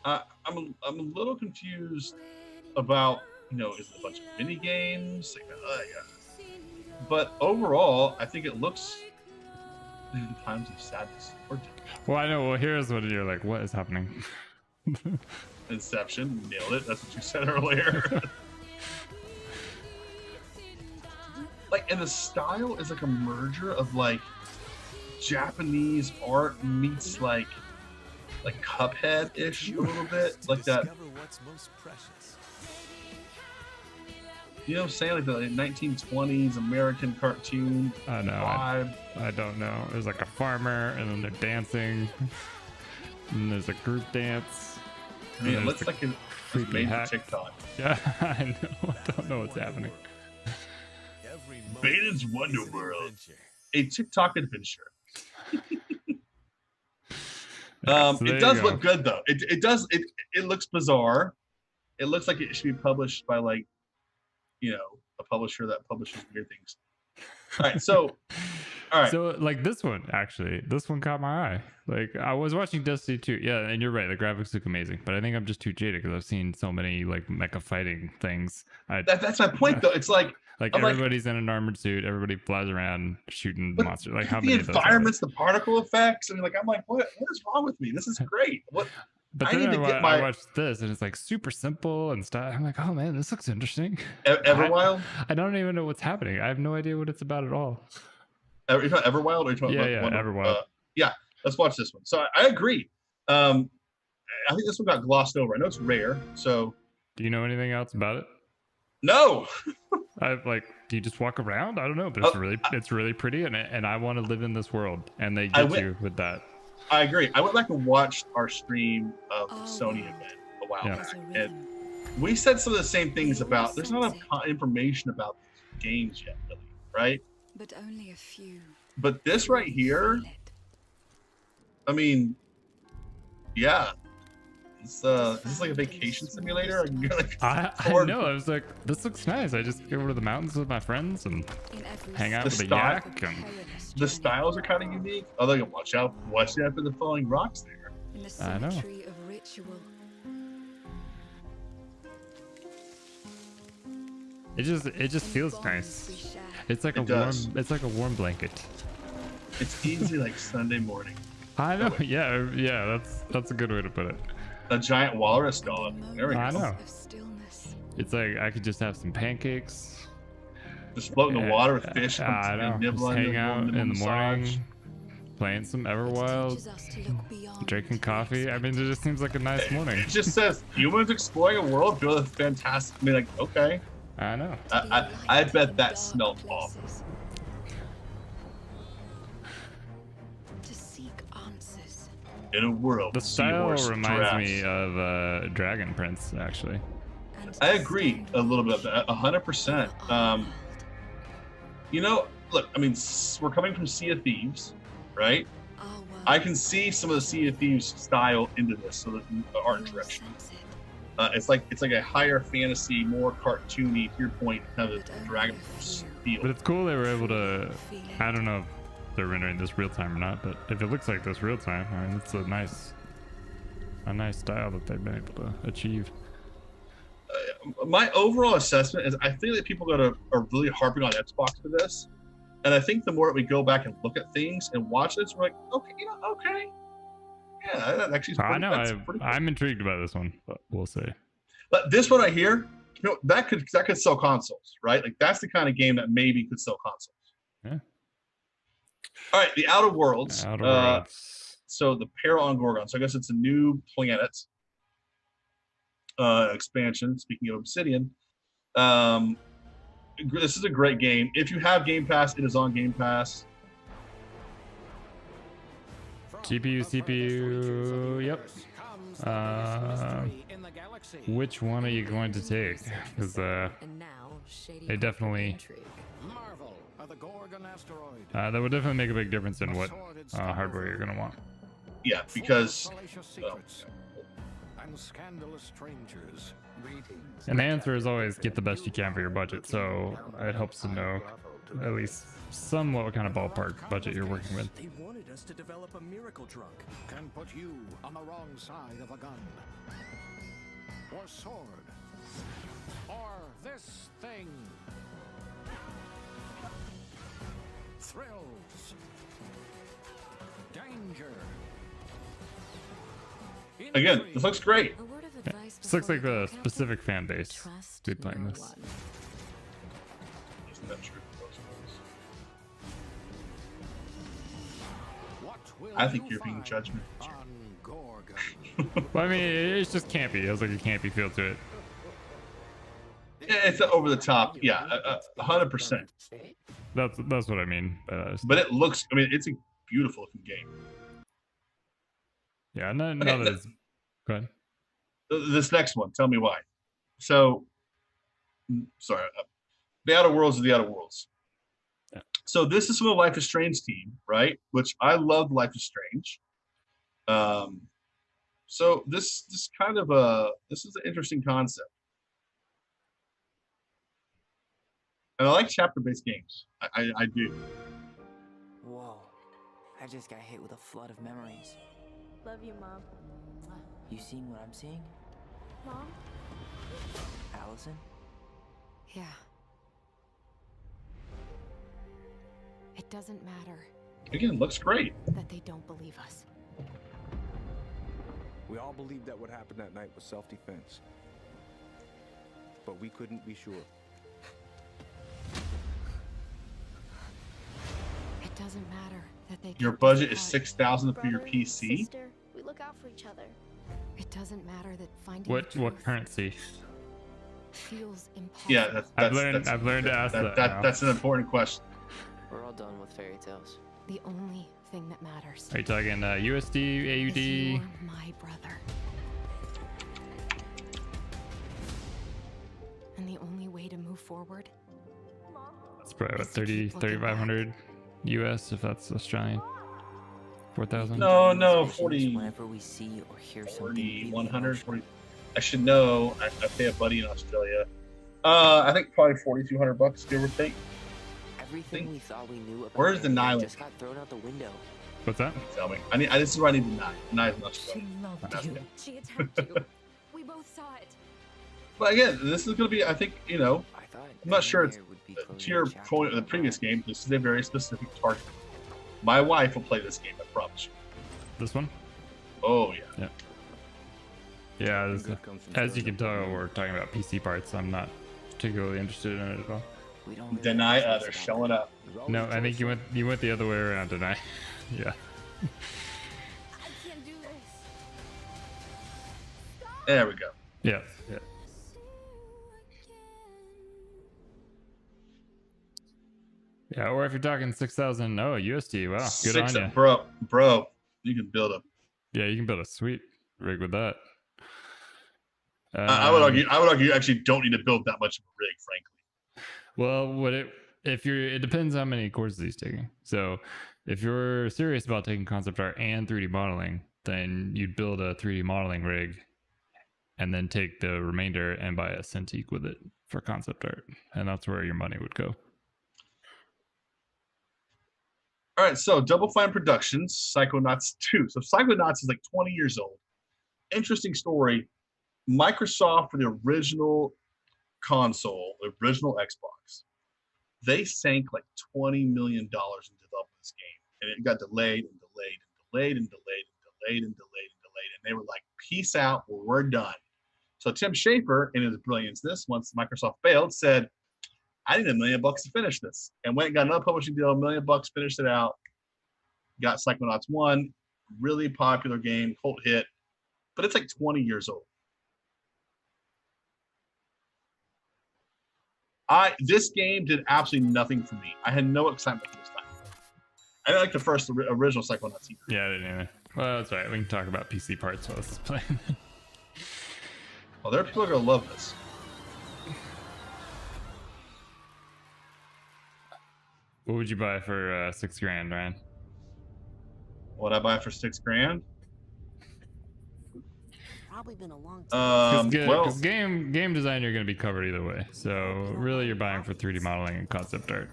[SPEAKER 2] I'm a little confused about, is it a bunch of mini games? But overall, I think it looks in times of sadness.
[SPEAKER 1] Well, I know. Well, here's what you're like. What is happening?
[SPEAKER 2] Inception, nailed it. That's what you said earlier. And the style is like a merger of like Japanese art meets like Cuphead-ish a little bit, like that. You know what I'm saying? Like the 1920s American cartoon vibe.
[SPEAKER 1] I don't know. There's like a farmer, and then they're dancing, and there's a group dance.
[SPEAKER 2] I mean, it looks like it's made for TikTok.
[SPEAKER 1] Yeah, I know. I don't know what's happening.
[SPEAKER 2] Balan's Wonderworld, a TikTok adventure. It does look good though. It looks bizarre. It looks like it should be published by a publisher that publishes weird things. All right, so
[SPEAKER 1] like this one caught my eye. Like I was watching Destiny 2. Yeah, and you're right, the graphics look amazing, but I think I'm just too jaded because I've seen so many like mecha fighting things.
[SPEAKER 2] That's my point though. It's like
[SPEAKER 1] everybody's in an armored suit, everybody flies around shooting monsters. Like how many
[SPEAKER 2] the environments, the particle effects. I mean, I'm like, what is wrong with me? This is great. What?
[SPEAKER 1] But I watched this and it's like super simple and stuff. I'm like, oh man, this looks interesting.
[SPEAKER 2] Everwild?
[SPEAKER 1] I don't even know what's happening. I have no idea what it's about at all.
[SPEAKER 2] Are you talking Everwild? Or are you talking
[SPEAKER 1] Everwild.
[SPEAKER 2] Yeah, let's watch this one. So I agree. I think this one got glossed over. I know it's rare. So
[SPEAKER 1] do you know anything else about it?
[SPEAKER 2] No.
[SPEAKER 1] Do you just walk around? I don't know, but it's really pretty, and I want to live in this world, and they get you with that.
[SPEAKER 2] I agree. I went back and watched our stream of the Sony event a while back, and we said some of the same things about. There's not enough information about these games yet, really, right?
[SPEAKER 7] But only a few.
[SPEAKER 2] But this right here, I mean, yeah. Is this like a vacation simulator?
[SPEAKER 1] I know. I was like, this looks nice. I just go to the mountains with my friends and hang out with a yak. And
[SPEAKER 2] the styles are kind of unique. Although you watch out for the falling rocks there.
[SPEAKER 7] In the cemetery of ritual.
[SPEAKER 1] It just feels nice. It's like
[SPEAKER 2] It does.
[SPEAKER 1] it's like a warm blanket.
[SPEAKER 2] It's easy like Sunday morning.
[SPEAKER 1] I know. Yeah. That's a good way to put it.
[SPEAKER 2] A giant walrus dog. There we go.
[SPEAKER 1] I know. It's like I could just have some pancakes.
[SPEAKER 2] Just float in the water with fish.
[SPEAKER 1] I know.
[SPEAKER 2] nibble
[SPEAKER 1] Just
[SPEAKER 2] on
[SPEAKER 1] hang
[SPEAKER 2] the-
[SPEAKER 1] out
[SPEAKER 2] nibble
[SPEAKER 1] in the
[SPEAKER 2] massage.
[SPEAKER 1] morning, playing some Everwild, drinking coffee. I mean, it just seems like a nice morning.
[SPEAKER 2] It just says humans exploring a world filled with fantastic. I mean, like, okay.
[SPEAKER 1] I know.
[SPEAKER 2] I bet that smelled awful.
[SPEAKER 7] To seek answers.
[SPEAKER 2] In a world,
[SPEAKER 1] The style
[SPEAKER 2] seahorse,
[SPEAKER 1] reminds me
[SPEAKER 2] giraffes.
[SPEAKER 1] of Dragon Prince, actually.
[SPEAKER 2] I agree a little bit of that, 100%. You know, look, I mean, we're coming from Sea of Thieves, right? I can see some of the Sea of Thieves style into this, so the art direction. It's like a higher fantasy, more cartoony, to your point, kind of a Dragon Prince feel.
[SPEAKER 1] But it's cool they were able to. I don't know if they're rendering this real time or not, but if it looks like this real time, I mean, it's a nice style that they've been able to achieve.
[SPEAKER 2] My overall assessment is I think that people are really harping on Xbox for this, and I think the more that we go back and look at things and watch this, we're like, okay, okay, yeah, that actually is pretty,
[SPEAKER 1] I know.
[SPEAKER 2] that's pretty cool.
[SPEAKER 1] I'm intrigued about this one, but we'll see.
[SPEAKER 2] But this one I hear, that could sell consoles, right? Like that's the kind of game that maybe could sell consoles.
[SPEAKER 1] Yeah.
[SPEAKER 2] All right, the Outer Worlds.
[SPEAKER 1] Outer Worlds.
[SPEAKER 2] So the Peril on Gorgon. So I guess it's a new planet expansion. Speaking of Obsidian, this is a great game. If you have Game Pass, it is on Game Pass.
[SPEAKER 1] GPU, CPU. Yep. Which one are you going to take? Because they definitely. That would definitely make a big difference in what hardware you're gonna want.
[SPEAKER 2] Yeah, because.
[SPEAKER 1] And the answer is always get the best you can for your budget. So it helps to know at least somewhat what kind of ballpark budget you're working with.
[SPEAKER 8] They wanted us to develop a miracle drug. Can put you on the wrong side of a gun. Or sword. Or this thing. Thrills. Danger.
[SPEAKER 2] Again, this looks great.
[SPEAKER 1] This looks like a specific fan base to be playing this.
[SPEAKER 2] Isn't that true? I think you're being judgmental.
[SPEAKER 1] Well, I mean, it's just campy. It has like a campy feel to it.
[SPEAKER 2] Yeah, it's over the top. Yeah, 100%.
[SPEAKER 1] That's what I mean.
[SPEAKER 2] But it looks. I mean, it's a beautiful looking game.
[SPEAKER 1] Yeah, no,
[SPEAKER 2] Okay,
[SPEAKER 1] that is. Go ahead.
[SPEAKER 2] This next one, tell me why. So, sorry, the Outer Worlds are the Outer Worlds.
[SPEAKER 1] Yeah.
[SPEAKER 2] So this is from the Life is Strange team, right? Which I love Life is Strange. So this is an interesting concept, and I like chapter-based games. I do.
[SPEAKER 9] Whoa, I just got hit with a flood of memories.
[SPEAKER 10] Love you, Mom.
[SPEAKER 9] You seeing what I'm seeing?
[SPEAKER 10] Mom?
[SPEAKER 9] Allison?
[SPEAKER 7] Yeah. It doesn't matter
[SPEAKER 2] Again, looks great.
[SPEAKER 7] that they don't believe us.
[SPEAKER 11] We all believed that what happened that night was self-defense. But we couldn't be sure.
[SPEAKER 7] It doesn't matter that they
[SPEAKER 2] Your
[SPEAKER 7] kept us
[SPEAKER 2] budget is
[SPEAKER 7] apart.
[SPEAKER 2] $6,000 for your
[SPEAKER 10] Brother,
[SPEAKER 2] PC.
[SPEAKER 10] Sister, we look out for each other.
[SPEAKER 7] It doesn't matter that finding
[SPEAKER 1] What
[SPEAKER 7] the
[SPEAKER 1] what
[SPEAKER 7] truth
[SPEAKER 1] currency?
[SPEAKER 7] feels impossible.
[SPEAKER 2] Yeah,
[SPEAKER 1] I've learned to ask that now.
[SPEAKER 2] That's an important question.
[SPEAKER 9] We're all done with fairy tales.
[SPEAKER 7] The only thing that matters
[SPEAKER 1] Are you talking USD,
[SPEAKER 7] is
[SPEAKER 1] AUD?
[SPEAKER 7] you're my brother. And the only way to move forward
[SPEAKER 1] It's probably about 3,500 US if that's Australian. 4,000.
[SPEAKER 2] No, 40.
[SPEAKER 9] Whenever we see or hear something
[SPEAKER 2] 40,
[SPEAKER 9] really
[SPEAKER 2] 100,
[SPEAKER 9] emotional.
[SPEAKER 2] 40. I should know. I pay a buddy in Australia. I think probably $4,200, give or take.
[SPEAKER 9] Everything we thought we knew about
[SPEAKER 2] Where's the
[SPEAKER 9] Mary
[SPEAKER 2] Nile?
[SPEAKER 9] just got thrown out the window.
[SPEAKER 1] What's that?
[SPEAKER 2] Tell me. This is where I need the knife. Knife in
[SPEAKER 7] She
[SPEAKER 2] Australia.
[SPEAKER 7] loved
[SPEAKER 2] That's
[SPEAKER 7] you.
[SPEAKER 2] good.
[SPEAKER 10] She attacked you. We both saw it.
[SPEAKER 2] But again, this is going to be, I think,
[SPEAKER 9] I thought
[SPEAKER 2] I'm not sure it's to your point of the previous game. This is a very specific target. My wife will play this game. I promise you.
[SPEAKER 1] This one?
[SPEAKER 2] Oh yeah.
[SPEAKER 1] Yeah. Yeah. As you can tell, we're talking about PC parts. I'm not particularly interested in it at all.
[SPEAKER 2] Deny they're showing up.
[SPEAKER 1] No, I think you went the other way around, deny. Yeah.
[SPEAKER 10] I can't do this.
[SPEAKER 2] There we go.
[SPEAKER 1] Yeah. Yeah. Yeah, or if you're talking 6,000 USD, wow, good on you,
[SPEAKER 2] bro. You can build a.
[SPEAKER 1] Yeah, you can build a sweet rig with that.
[SPEAKER 2] I would argue. You actually don't need to build that much of a rig, frankly.
[SPEAKER 1] Well, it depends how many courses he's taking. So, if you're serious about taking concept art and 3D modeling, then you'd build a 3D modeling rig, and then take the remainder and buy a Cintiq with it for concept art, and that's where your money would go.
[SPEAKER 2] All right, so Double Fine Productions, Psychonauts 2. So Psychonauts is like 20 years old. Interesting story. Microsoft, for the original console, the original Xbox, they sank like $20 million in developing this game. And it got delayed and delayed and delayed and delayed and delayed and delayed and delayed. And they were like, peace out, we're done. So Tim Schafer, in his brilliance, once Microsoft failed, said, I need $1 million to finish this, and went and got another publishing deal, $1 million, finished it out, got Psychonauts 1, really popular game, cult hit, but it's like 20 years old. This game did absolutely nothing for me. I had no excitement this time. I didn't like the first original Psychonauts either.
[SPEAKER 1] Yeah, I didn't either. Well, that's right. We can talk about PC parts while this is playing.
[SPEAKER 2] Well, there are people who are gonna love this.
[SPEAKER 1] What would you buy for $6,000, Ryan?
[SPEAKER 2] What I buy for $6,000?
[SPEAKER 3] Probably been a long time.
[SPEAKER 1] Because game design you're going to be covered either way. So really, you're buying for 3D modeling and concept art.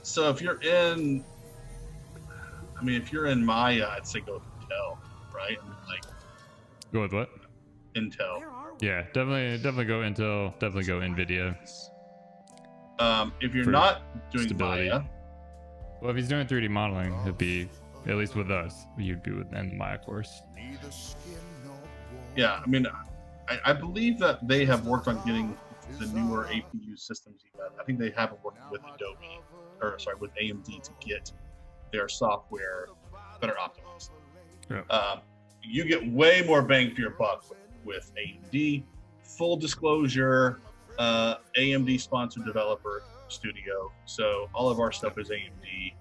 [SPEAKER 2] So if you're in Maya, I'd say go with Intel, right? Like
[SPEAKER 1] go with what?
[SPEAKER 2] Intel.
[SPEAKER 1] Yeah, definitely go Intel. Definitely go NVIDIA.
[SPEAKER 2] If you're not doing
[SPEAKER 1] stability.
[SPEAKER 2] Maya,
[SPEAKER 1] well, if he's doing 3D modeling, it'd be, at least with us, you'd be within the Maya course.
[SPEAKER 2] Yeah, I mean, I believe that they have worked on getting the newer APU systems. I think they have worked with with AMD to get their software better optimized.
[SPEAKER 1] Yeah.
[SPEAKER 2] You get way more bang for your buck with AMD. Full disclosure, AMD sponsored developer studio, so all of our stuff is AMD.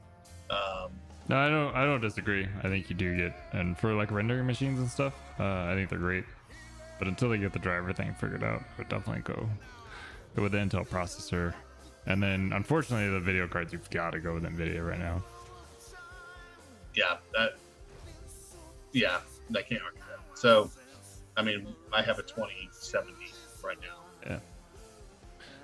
[SPEAKER 1] No, I don't disagree. I think you do get, and for like rendering machines and stuff, I think they're great. But until they get the driver thing figured out, I would definitely go with the Intel processor. And then, unfortunately, the video cards, you've got to go with NVIDIA right now.
[SPEAKER 2] Yeah, I can't argue that. So, I mean, I have a 2070 right now.
[SPEAKER 1] Yeah.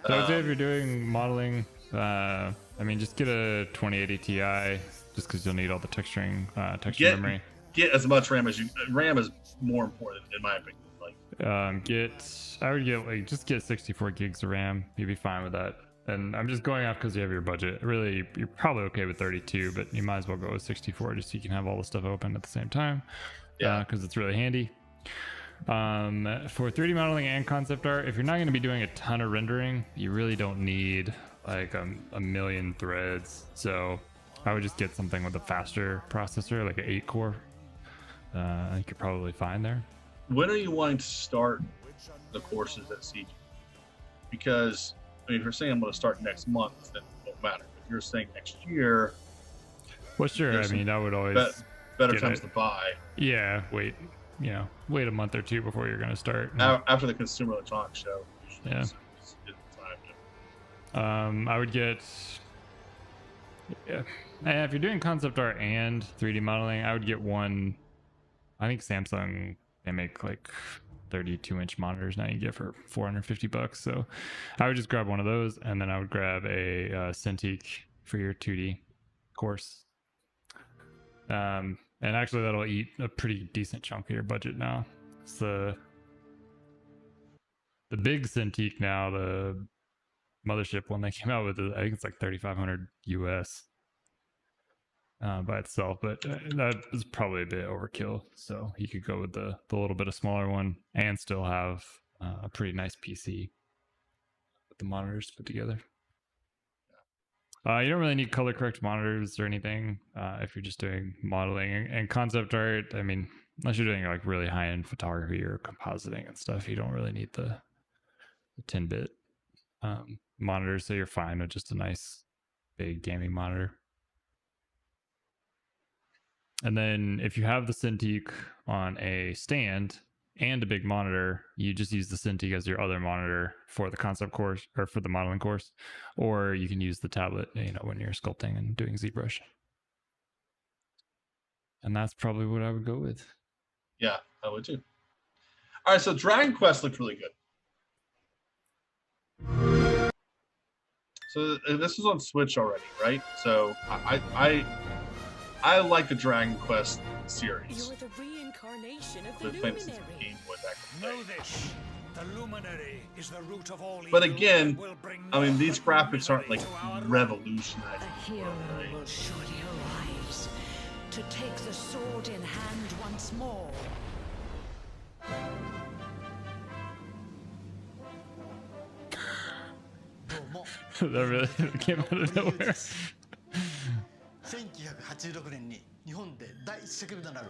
[SPEAKER 1] So I'd say if you're doing modeling, I mean, just get a 2080 Ti, just because you'll need all the texture memory.
[SPEAKER 2] Get as much RAM as you. RAM is more important, in my opinion. Like,
[SPEAKER 1] I would get 64 gigs of RAM. You'd be fine with that. And I'm just going off because you have your budget. Really, you're probably okay with 32, but you might as well go with 64 just so you can have all the stuff open at the same time. Yeah, because it's really handy. For 3D modeling and concept art, if you're not going to be doing a ton of rendering, you really don't need like a million threads. So I would just get something with a faster processor, like an 8-core. I think you're probably fine there.
[SPEAKER 2] When are you wanting to start the courses at CG? Because I mean, if you're saying I'm going to start next month, then it won't matter. If you're saying next year,
[SPEAKER 1] well, sure. I mean, I would always
[SPEAKER 2] better times to buy.
[SPEAKER 1] Yeah, wait a month or two before you're going to start.
[SPEAKER 2] After the Consumer Electronics Show.
[SPEAKER 1] Yeah. I would get. Yeah, and if you're doing concept art and 3D modeling, I would get one. I think Samsung, they make like 32-inch monitors now you can get for $450. So I would just grab one of those, and then I would grab a Cintiq for your 2D course. And actually, that'll eat a pretty decent chunk of your budget now. It's the the big Cintiq now, the mothership one they came out with, I think it's like 3,500 US by itself, but that is probably a bit overkill. So you could go with the little bit of smaller one and still have a pretty nice PC with the monitors put together. You don't really need color correct monitors or anything if you're just doing modeling and concept art. I mean, unless you're doing like really high end photography or compositing and stuff, you don't really need the 10-bit monitors. So you're fine with just a nice big gaming monitor. And then if you have the Cintiq on a stand and a big monitor, you just use the Cintiq as your other monitor for the concept course or for the modeling course, or you can use the tablet, when you're sculpting and doing ZBrush. And that's probably what I would go with.
[SPEAKER 2] Yeah, I would too. All right, so Dragon Quest looked really good. So this is on Switch already, right? So I like the Dragon Quest series.
[SPEAKER 12] You're the reincarnation of
[SPEAKER 2] Been
[SPEAKER 12] the
[SPEAKER 2] playing since
[SPEAKER 12] luminary.
[SPEAKER 2] the Game Boy back in the
[SPEAKER 8] Know
[SPEAKER 2] day.
[SPEAKER 8] this. The luminary is the root of all
[SPEAKER 2] But
[SPEAKER 8] evil
[SPEAKER 2] again,
[SPEAKER 8] and will bring
[SPEAKER 2] I mean,
[SPEAKER 8] naught
[SPEAKER 2] these
[SPEAKER 8] but
[SPEAKER 2] graphics aren't like
[SPEAKER 8] misery to our
[SPEAKER 2] revolutionizing.
[SPEAKER 12] A hero will surely arise to take the sword in hand once more.
[SPEAKER 1] That really came out of nowhere.
[SPEAKER 13] 1986年に日本で第一作目となる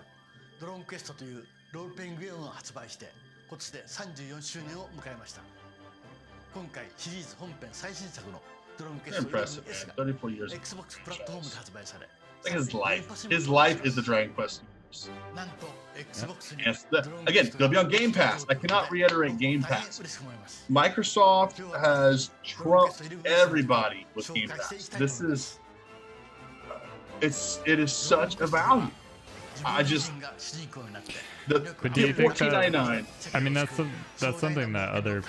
[SPEAKER 13] ドローンクエストというロールプレイングゲームを発売して今年で34周年を迎えました。今回シリーズ本編最新作のドローンクエスト
[SPEAKER 2] Impressive,
[SPEAKER 13] 11S
[SPEAKER 2] man.
[SPEAKER 13] が
[SPEAKER 2] 34 years.
[SPEAKER 13] Xbox プラットフォームで発売され、
[SPEAKER 2] Like his life. His life is the Dragon Quest universe.
[SPEAKER 13] なんと Xbox に
[SPEAKER 2] Yes, again, it'll be on Game Pass. I cannot reiterate Game Pass. Microsoft has trumped everybody with Game Pass. This is, it is such a value. I just, the
[SPEAKER 1] But do you think that,
[SPEAKER 2] $14.99.
[SPEAKER 1] I mean, that's something that other,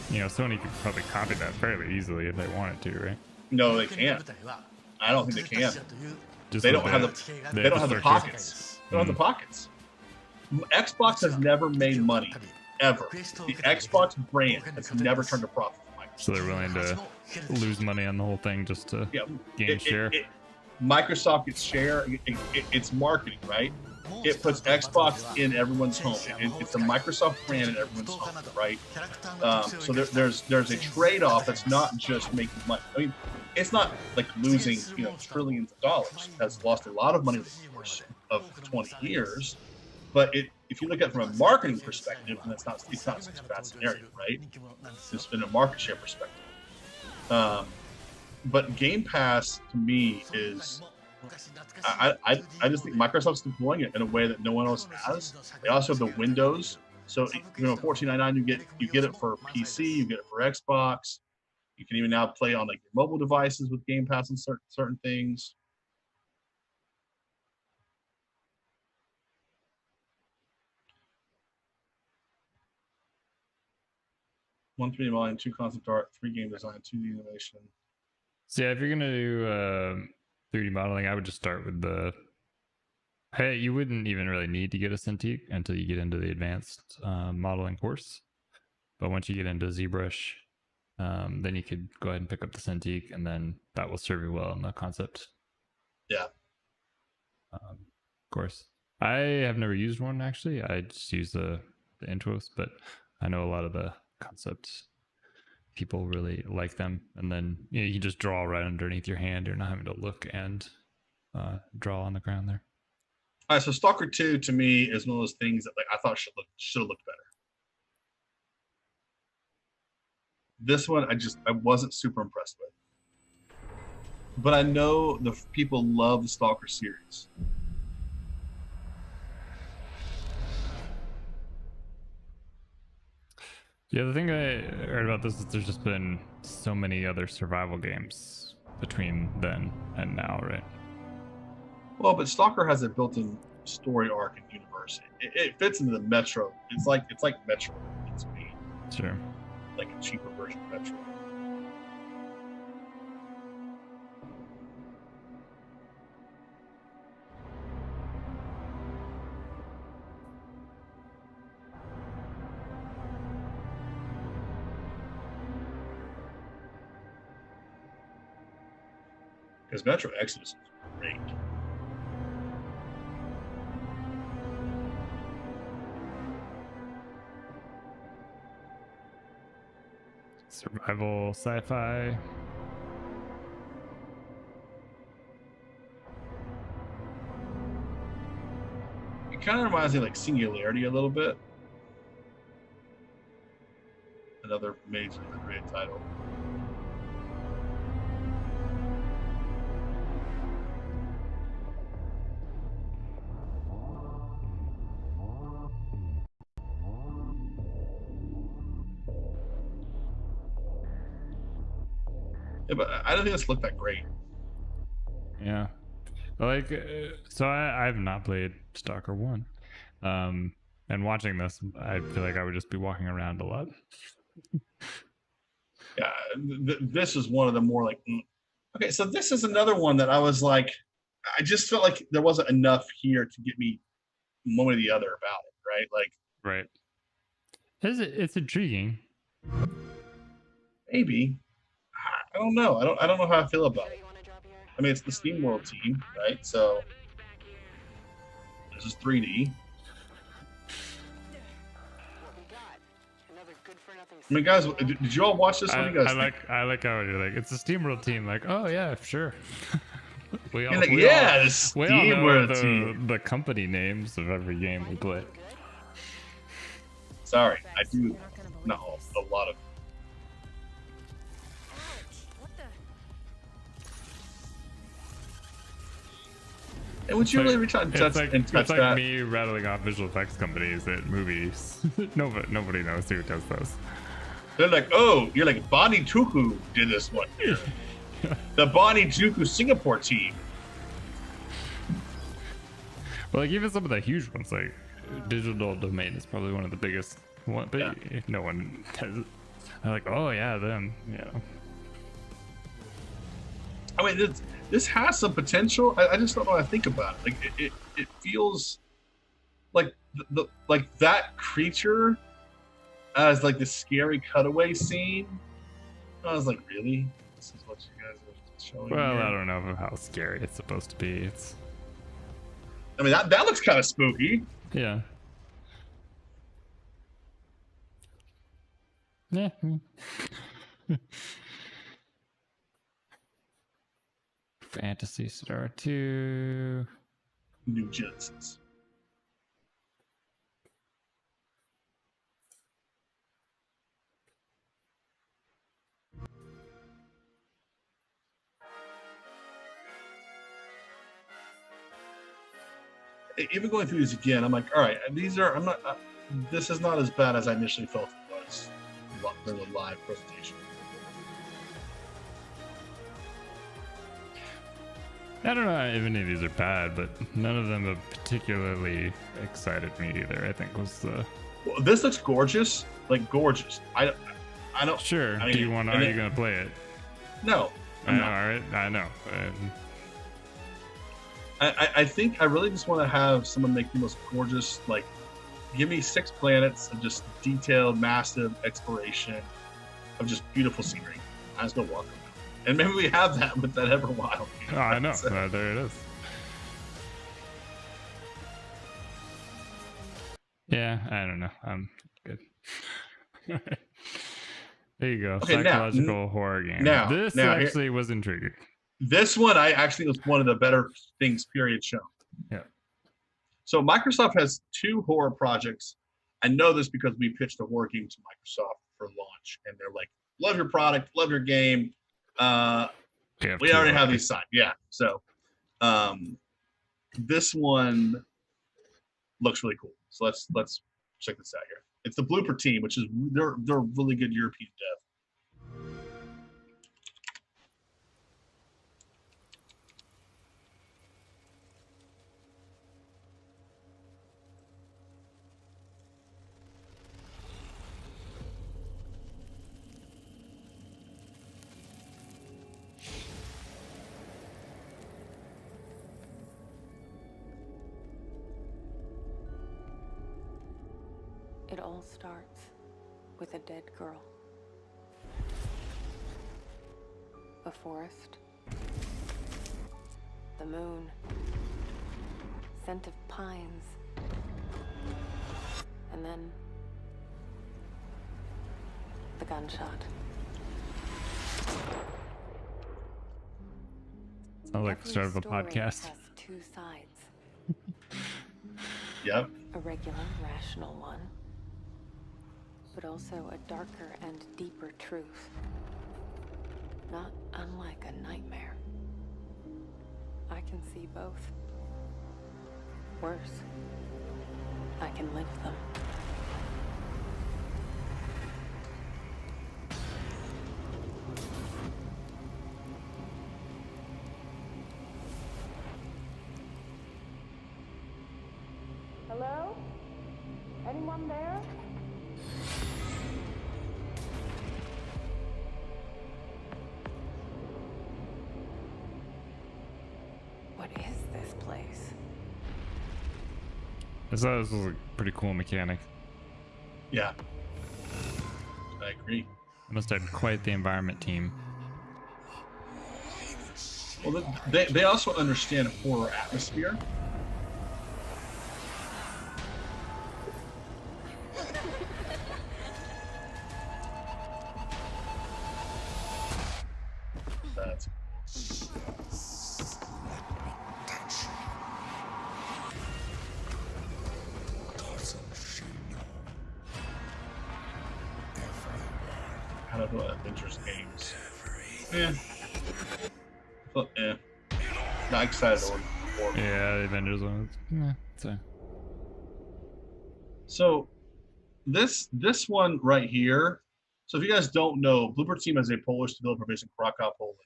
[SPEAKER 1] Sony could probably copy that fairly easily if they wanted to, right?
[SPEAKER 2] No, they can't. I don't think they can.
[SPEAKER 1] Just
[SPEAKER 2] They
[SPEAKER 1] with
[SPEAKER 2] don't have
[SPEAKER 1] that-
[SPEAKER 2] they don't have the
[SPEAKER 1] infrastructure.
[SPEAKER 2] pockets. They don't have the pockets. Xbox has never made money ever. The Xbox brand has never turned a profit.
[SPEAKER 1] So they're willing to lose money on the whole thing just to gain share.
[SPEAKER 2] Microsoft gets share. It's marketing, right? It puts Xbox in everyone's home. It's a Microsoft brand in everyone's home, right? So there's a trade-off that's not just making money. I mean, it's not like losing trillions of dollars. It has lost a lot of money over the course of 20 years. But if you look at it from a marketing perspective, then it's not such a bad scenario, right? It's been a market share perspective. But Game Pass to me is, I just think Microsoft's deploying it in a way that no one else has. They also have the Windows, so $14.99 you get it for PC, you get it for Xbox. You can even now play on like your mobile devices with Game Pass and certain things. One 3D modeling, 2 concept art, 3 game design, 2D animation.
[SPEAKER 1] So yeah, if you're gonna do 3D modeling, I would just start with the. Hey, you wouldn't even really need to get a Cintiq until you get into the advanced modeling course. But once you get into ZBrush, then you could go ahead and pick up the Cintiq, and then that will serve you well in the concept.
[SPEAKER 2] Yeah.
[SPEAKER 1] Course. I have never used one actually. I just use the intros, but I know a lot of the concepts people really like them, and then you can just draw right underneath your hand. You're not having to look and draw on the ground there.
[SPEAKER 2] All right, so Stalker 2 to me is one of those things that I thought should have looked better. This one I wasn't super impressed with, but I know the people love the Stalker series.
[SPEAKER 1] Yeah, the thing I heard about this is there's just been so many other survival games between then and now, right?
[SPEAKER 2] Well, but Stalker has a built-in story arc and universe. It fits into the Metro. It's like Metro to me.
[SPEAKER 1] Sure.
[SPEAKER 2] Like a cheaper version of Metro. Because Metro Exodus is great.
[SPEAKER 1] Survival sci-fi.
[SPEAKER 2] It kind of reminds me of like Singularity a little bit. Another major great title. Yeah, but I don't think this looked that great.
[SPEAKER 1] Yeah. Like, so I have not played Stalker 1. And watching this, I feel like I would just be walking around a lot.
[SPEAKER 2] Yeah, this is one of the more like, okay, so this is another one that I was like, I just felt like there wasn't enough here to get me one way or the other about it, right? Like,
[SPEAKER 1] right. It's intriguing.
[SPEAKER 2] Maybe. I don't know. I don't know how I feel about it. I mean, it's the SteamWorld team, right? So this is 3D. I mean, guys, did you all watch this? What do you guys think?
[SPEAKER 1] I like how you're like, it's a SteamWorld team. Like, oh yeah, sure. we all,
[SPEAKER 2] like,
[SPEAKER 1] we
[SPEAKER 2] yeah,
[SPEAKER 1] all,
[SPEAKER 2] the SteamWorld team.
[SPEAKER 1] The company names of every game we play.
[SPEAKER 2] Sorry, I do know a lot of. And would you really reach out and touch that?
[SPEAKER 1] It's like me rattling off visual effects companies at movies. Nobody knows who does those.
[SPEAKER 2] They're like, oh, you're like Bonnie Tuku did this one here. The Bonnie Tuku Singapore team.
[SPEAKER 1] Well, like even some of the huge ones, like Digital Domain is probably one of the biggest one, but yeah. No one has. I'm like, oh yeah, them, yeah.
[SPEAKER 2] I mean, this has some potential. I just don't know how to think about it. Like it feels like like that creature as like the scary cutaway scene. I was like, really? This is what you guys are showing?
[SPEAKER 1] Well,
[SPEAKER 2] here?
[SPEAKER 1] I don't know how scary it's supposed to be.
[SPEAKER 2] I mean, that looks kind of spooky.
[SPEAKER 1] Yeah. Yeah. Phantasy Star 2.
[SPEAKER 2] New Genesis. Even going through these again, I'm like, all right, these are. I'm not. This is not as bad as I initially felt it was for the live presentation.
[SPEAKER 1] I don't know if any of these are bad, but none of them have particularly excited me either. I think was the.
[SPEAKER 2] Well, this looks gorgeous, like gorgeous. I don't.
[SPEAKER 1] Sure.
[SPEAKER 2] I mean,
[SPEAKER 1] do you want? Are you gonna play it?
[SPEAKER 2] No.
[SPEAKER 1] All right. I know.
[SPEAKER 2] I think I really just want to have someone make the most gorgeous, like, give me 6 planets of just detailed, massive exploration of just beautiful scenery. I just go walk around. And maybe we have that with that Everwild.
[SPEAKER 1] Oh, I know. There it is. Yeah, I don't know. I'm good. There you go.
[SPEAKER 2] Okay,
[SPEAKER 1] psychological horror game. This actually was intriguing.
[SPEAKER 2] This one I actually was one of the better things period shown.
[SPEAKER 1] Yeah.
[SPEAKER 2] So Microsoft has 2 horror projects. I know this because we pitched a horror game to Microsoft for launch, and they're like, "Love your product, love your game. We already have these signed." Yeah. So this one looks really cool. So let's check this out here. It's the Blooper team, which is they're really good European dev.
[SPEAKER 14] It all starts with a dead girl. A forest. the moon, scent of pines, and then the gunshot.
[SPEAKER 1] Sounds like the start of a
[SPEAKER 14] Story
[SPEAKER 1] podcast.
[SPEAKER 14] has two sides.
[SPEAKER 2] Yep.
[SPEAKER 14] A regular, rational one, but also a darker and deeper truth. Not unlike a nightmare. I can see both. Worse, I can live them.
[SPEAKER 10] Hello? Anyone there?
[SPEAKER 14] What is this place?
[SPEAKER 1] I thought this was a pretty cool mechanic.
[SPEAKER 2] Yeah. I agree.
[SPEAKER 1] They must have quite the environment team.
[SPEAKER 2] Well, they also understand horror atmosphere. That's I don't know Avengers games. Yeah. Well, yeah. Not excited for it.
[SPEAKER 1] Yeah, the Avengers one. Yeah,
[SPEAKER 2] So this one right here. So if you guys don't know, Blooper Team is a Polish developer based in Krakow, Poland.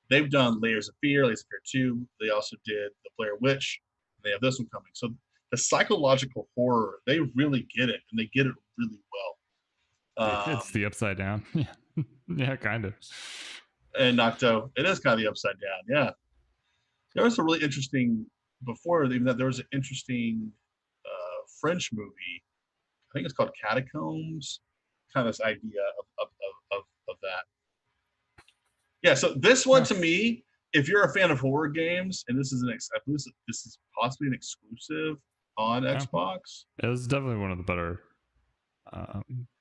[SPEAKER 2] They've done Layers of Fear, Layers of Fear 2. They also did The Blair Witch. And they have this one coming. So the psychological horror, they really get it, and they get it really well.
[SPEAKER 1] It's the Upside Down. Yeah, yeah, kind of.
[SPEAKER 2] And Nocto, it is kind of the Upside Down. Yeah. There was a really interesting, before even that, there was an interesting French movie. I think it's called Catacombs. Kind of this idea of that. Yeah, so this one to me, if you're a fan of horror games, and this is this is possibly an exclusive on Xbox.
[SPEAKER 1] It was definitely one of the better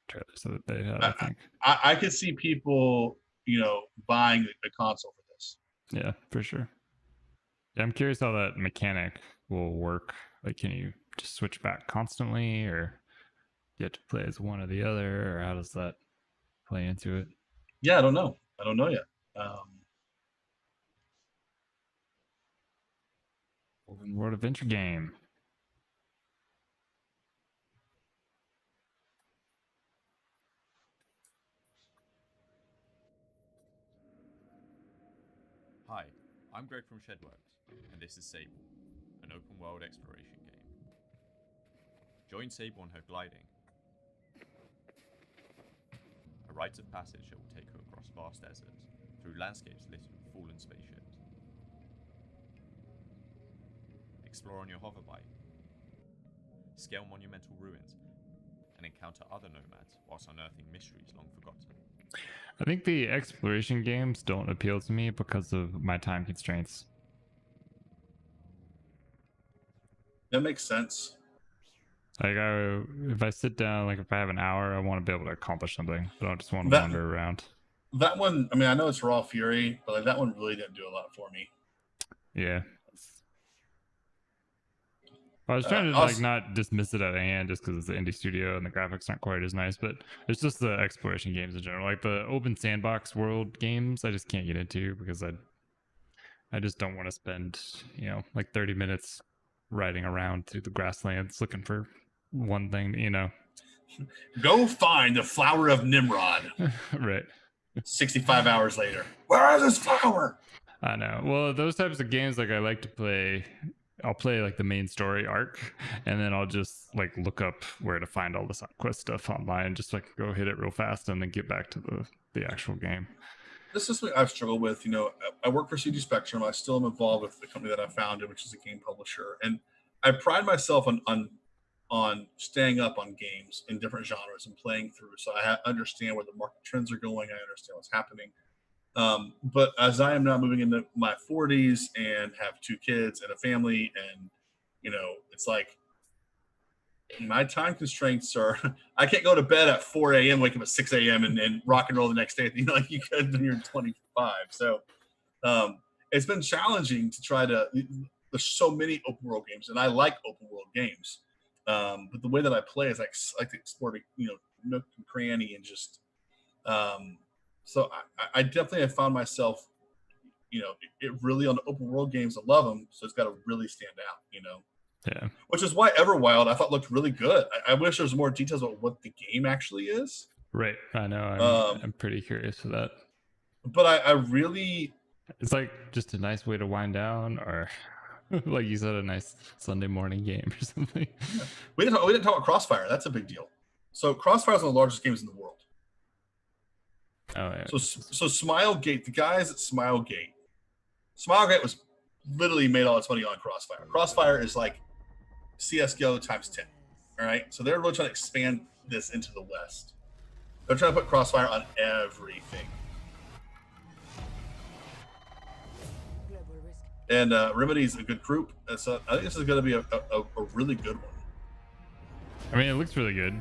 [SPEAKER 1] trailers that they had, I think.
[SPEAKER 2] I could see people, buying the console for this.
[SPEAKER 1] Yeah, for sure. Yeah, I'm curious how that mechanic will work. Like, can you just switch back constantly, or you have to play as one or the other, or how does that play into it?
[SPEAKER 2] Yeah, I don't know yet.
[SPEAKER 1] Open world adventure game.
[SPEAKER 15] Hi, I'm Greg from Shedworks, and this is Sable, an open-world exploration game. Join Sable on her gliding, a rite of passage that will take her across vast deserts, through landscapes littered with fallen spaceships. Explore on your hoverbike, scale monumental ruins, and encounter other nomads whilst unearthing mysteries long forgotten.
[SPEAKER 1] I think the exploration games don't appeal to me because of my time constraints.
[SPEAKER 2] That makes sense.
[SPEAKER 1] Like, if I sit down, like if I have an hour, I want to be able to accomplish something. I don't just want to wander around.
[SPEAKER 2] That one, I mean, I know it's Raw Fury, but like that one really didn't do a lot for me.
[SPEAKER 1] Yeah. I was trying to not dismiss it at hand just because it's an indie studio and the graphics aren't quite as nice, but it's just the exploration games in general. Like the open sandbox world games, I just can't get into because I just don't want to spend, like 30 minutes riding around through the grasslands looking for one thing,
[SPEAKER 2] Go find the flower of Nimrod.
[SPEAKER 1] Right.
[SPEAKER 2] 65 hours later. Where is this flower?
[SPEAKER 1] I know. Well, those types of games, like I like to play. I'll play like the main story arc, and then I'll just like look up where to find all the side quest stuff online, just so I can go hit it real fast and then get back to the actual game.
[SPEAKER 2] This is something I've struggled with. I work for CD Spectrum. I still am involved with the company that I founded, which is a game publisher, and I pride myself on staying up on games in different genres and playing through. So I understand where the market trends are going. I understand what's happening. But as I am now moving into my 40s and have 2 kids and a family, and it's like my time constraints are I can't go to bed at 4 a.m., wake up at 6 a.m. and rock and roll the next day, like you could when you're 25. So it's been challenging to try to. There's so many open world games, and I like open world games. But the way that I play is like to explore, nook and cranny, and just. So I definitely have found myself, it really on the open world games. I love them, so it's got to really stand out,
[SPEAKER 1] Yeah.
[SPEAKER 2] Which is why Everwild I thought looked really good. I wish there was more details about what the game actually is.
[SPEAKER 1] Right. I know. I'm pretty curious for that.
[SPEAKER 2] But I really.
[SPEAKER 1] It's like just a nice way to wind down, or like you said, a nice Sunday morning game or something.
[SPEAKER 2] Yeah. We didn't talk about Crossfire. That's a big deal. So Crossfire is one of the largest games in the world.
[SPEAKER 1] Oh yeah.
[SPEAKER 2] So Smilegate, the guys at Smilegate was literally made all its money on Crossfire. Crossfire is like CS:GO times 10. All right. So they're really trying to expand this into the West. They're trying to put Crossfire on everything. And Remedy's a good group. So I think this is going to be a really good one.
[SPEAKER 1] I mean, it looks really good.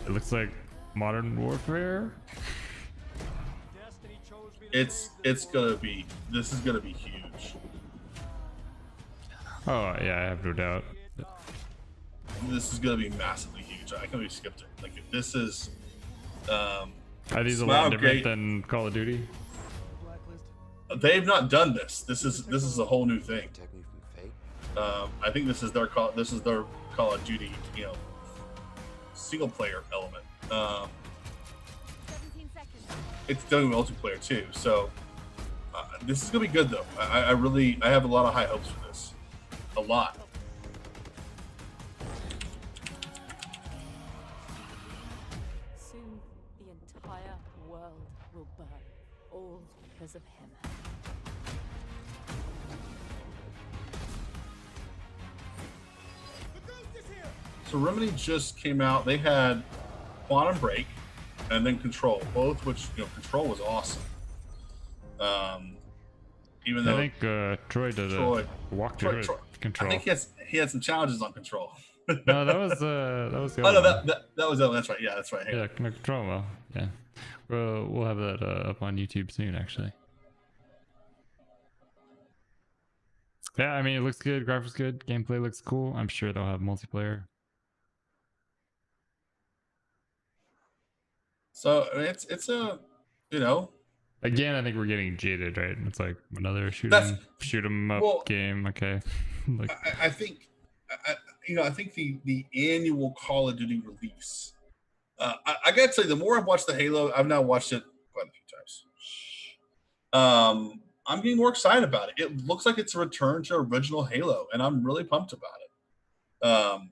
[SPEAKER 1] It looks like Modern Warfare.
[SPEAKER 2] This is gonna be huge.
[SPEAKER 1] Oh yeah, I have no doubt.
[SPEAKER 2] This is gonna be massively huge. I can't believe we skipped it. Like this is.
[SPEAKER 1] Are these a lot different than Call of Duty?
[SPEAKER 2] They've not done this. This is a whole new thing. I think this is their Call of Duty, single player element. It's doing multiplayer too, so this is gonna be good though. I have a lot of high hopes for this, a lot.
[SPEAKER 16] Soon the entire world will burn, all because of him.
[SPEAKER 2] So Remedy just came out. They had Quantum Break and then Control, both which Control was awesome. Even though
[SPEAKER 1] I think Troy did a walkthrough Control.
[SPEAKER 2] I think he had some challenges on Control.
[SPEAKER 1] No, that was the
[SPEAKER 2] Oh no,
[SPEAKER 1] other one.
[SPEAKER 2] that was that's right. Yeah, that's right.
[SPEAKER 1] Yeah, Control. Well, yeah, we'll have that up on YouTube soon, actually. Yeah, I mean, it looks good, graphics good, gameplay looks cool. I'm sure they'll have multiplayer.
[SPEAKER 2] So it's a,
[SPEAKER 1] Again, I think we're getting jaded, right? It's like another shoot 'em up game. Okay, like
[SPEAKER 2] I think, I think the annual Call of Duty release. I gotta tell you, the more I've watched the Halo, I've now watched it quite a few times. I'm getting more excited about it. It looks like it's a return to original Halo, and I'm really pumped about it.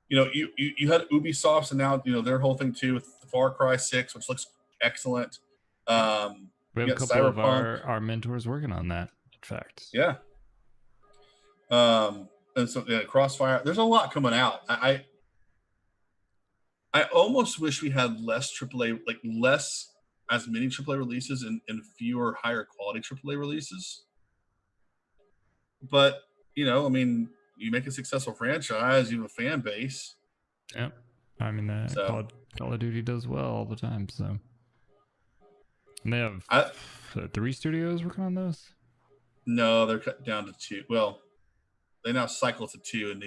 [SPEAKER 2] You had Ubisoft's and now their whole thing too with Far Cry 6, which looks excellent.
[SPEAKER 1] we have a couple of our mentors working on that, in fact.
[SPEAKER 2] Yeah. And so Crossfire. There's a lot coming out. I almost wish we had less AAA, like as many AAA releases and fewer higher quality AAA releases. But I mean, you make a successful franchise, you have a fan base.
[SPEAKER 1] Yeah, I mean Call of Duty does well all the time. So, and they have 3 studios working on those.
[SPEAKER 2] No, they're cut down to 2. Well, they now cycle to 2, and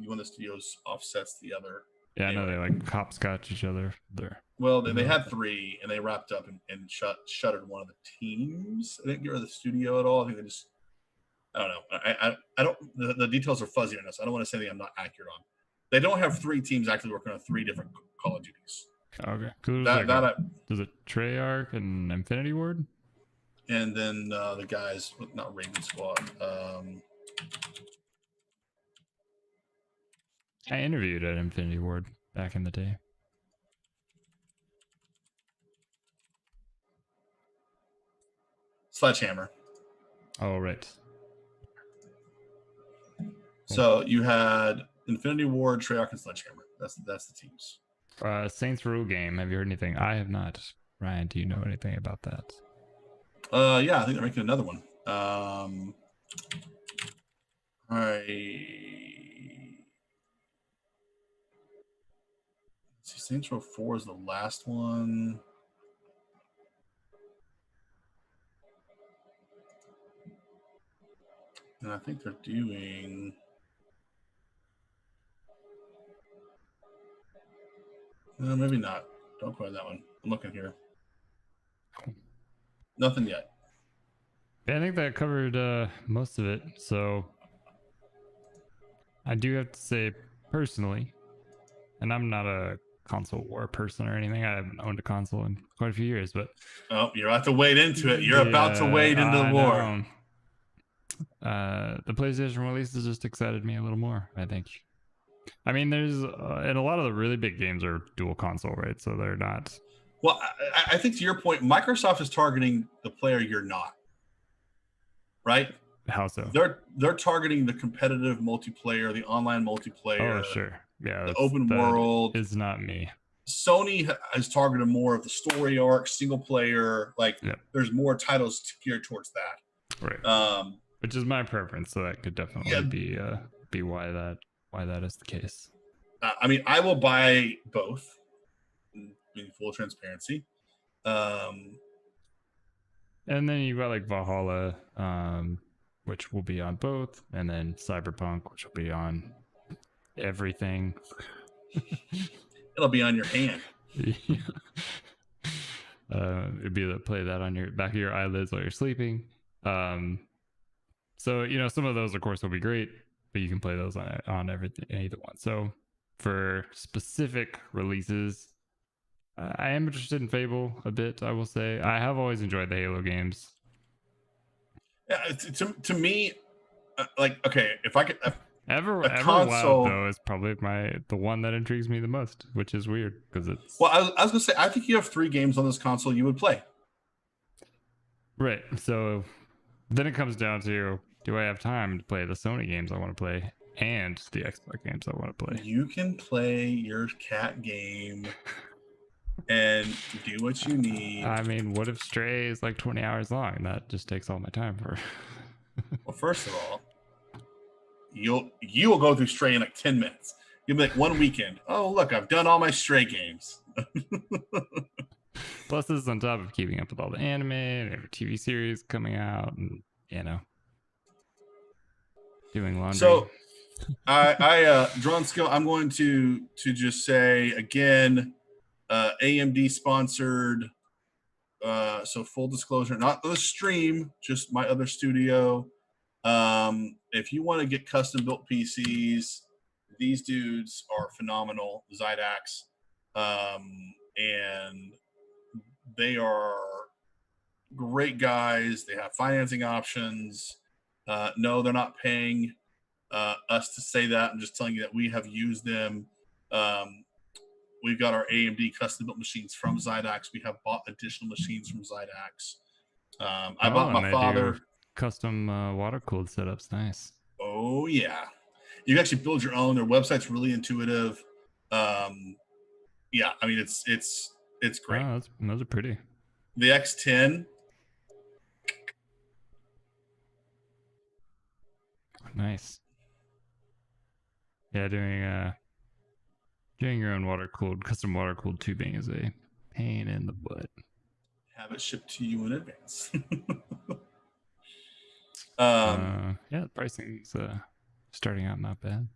[SPEAKER 2] one of the studios offsets the other.
[SPEAKER 1] Yeah, anyway. I know they like hopscotch each other there.
[SPEAKER 2] Well, they had 3, and they wrapped up and shuttered one of the teams. They didn't get rid of the studio at all. I think they just. I don't know. I don't. The details are fuzzy on this. I don't want to say anything I'm not accurate on. They don't have 3 teams actually working on 3 different Call of Duties.
[SPEAKER 1] Okay. There's a Treyarch and Infinity Ward,
[SPEAKER 2] and then the guys, not Raven Squad.
[SPEAKER 1] I interviewed at Infinity Ward back in the day.
[SPEAKER 2] Sledgehammer.
[SPEAKER 1] Oh, right.
[SPEAKER 2] So you had Infinity Ward, Treyarch, and Sledgehammer. That's the teams.
[SPEAKER 1] Saints Row game. Have you heard anything? I have not. Ryan, do you know anything about that?
[SPEAKER 2] Yeah, I think they're making another one. Saints Row 4 is the last one. And I think they're doing. No, maybe not. Don't quote that one. I'm looking here. Nothing yet.
[SPEAKER 1] Yeah, I think that covered most of it. So I do have to say, personally, and I'm not a console war person or anything. I haven't owned a console in quite a few years, but
[SPEAKER 2] you're about to wade into it. You're about to wade into the war.
[SPEAKER 1] The PlayStation releases just excited me a little more, I think. I mean, there's and a lot of the really big games are dual console, right? So they're not.
[SPEAKER 2] Well, I think to your point, Microsoft is targeting the player you're not, right?
[SPEAKER 1] How so?
[SPEAKER 2] They're targeting the competitive multiplayer, the online multiplayer.
[SPEAKER 1] Oh, sure. Yeah.
[SPEAKER 2] The open world.
[SPEAKER 1] Is not me.
[SPEAKER 2] Sony has targeted more of the story arc, single player. Like, there's more titles geared towards that.
[SPEAKER 1] Right. Which is my preference, so that could definitely be why that is the case.
[SPEAKER 2] I mean, I will buy both in full transparency.
[SPEAKER 1] And then you got like Valhalla, which will be on both, and then Cyberpunk, which will be on everything.
[SPEAKER 2] It'll be on your hand.
[SPEAKER 1] It'd be able to play that on your back of your eyelids while you're sleeping. So some of those, of course, will be great, but you can play those on everything, either one. So for specific releases, I am interested in Fable a bit. I will say I have always enjoyed the Halo games.
[SPEAKER 2] Yeah, to me, like, okay, if I could.
[SPEAKER 1] Everwild though is probably the one that intrigues me the most, which is weird because it's.
[SPEAKER 2] Well, I was gonna say, I think you have 3 games on this console you would play.
[SPEAKER 1] Right. So then it comes down to, do I have time to play the Sony games I want to play and the Xbox games I want to play?
[SPEAKER 2] You can play your cat game and do what you need.
[SPEAKER 1] I mean, what if Stray is like 20 hours long? That just takes all my time for.
[SPEAKER 2] Well, first of all, you will go through Stray in like 10 minutes. You'll be like, one weekend. Oh, look, I've done all my Stray games.
[SPEAKER 1] Plus, this is on top of keeping up with all the anime and every TV series coming out, and doing laundry.
[SPEAKER 2] So, I Drawn Skill, I'm going to just say again, AMD sponsored. So full disclosure, not the stream, just my other studio. If you want to get custom built PCs, these dudes are phenomenal. Zydax, and they are great guys. They have financing options. No, they're not paying us to say that. I'm just telling you that we have used them. We've got our AMD custom built machines from Zydax. We have bought additional machines from Zydax. I bought my father
[SPEAKER 1] custom water cooled setups. Nice.
[SPEAKER 2] Oh yeah, you can actually build your own. Their website's really intuitive. Yeah, I mean it's great.
[SPEAKER 1] Oh, those are pretty.
[SPEAKER 2] The X10.
[SPEAKER 1] Nice. Yeah, doing your own custom water cooled tubing is a pain in the butt.
[SPEAKER 2] Have it shipped to you in advance.
[SPEAKER 1] Yeah, the pricing's starting out not bad.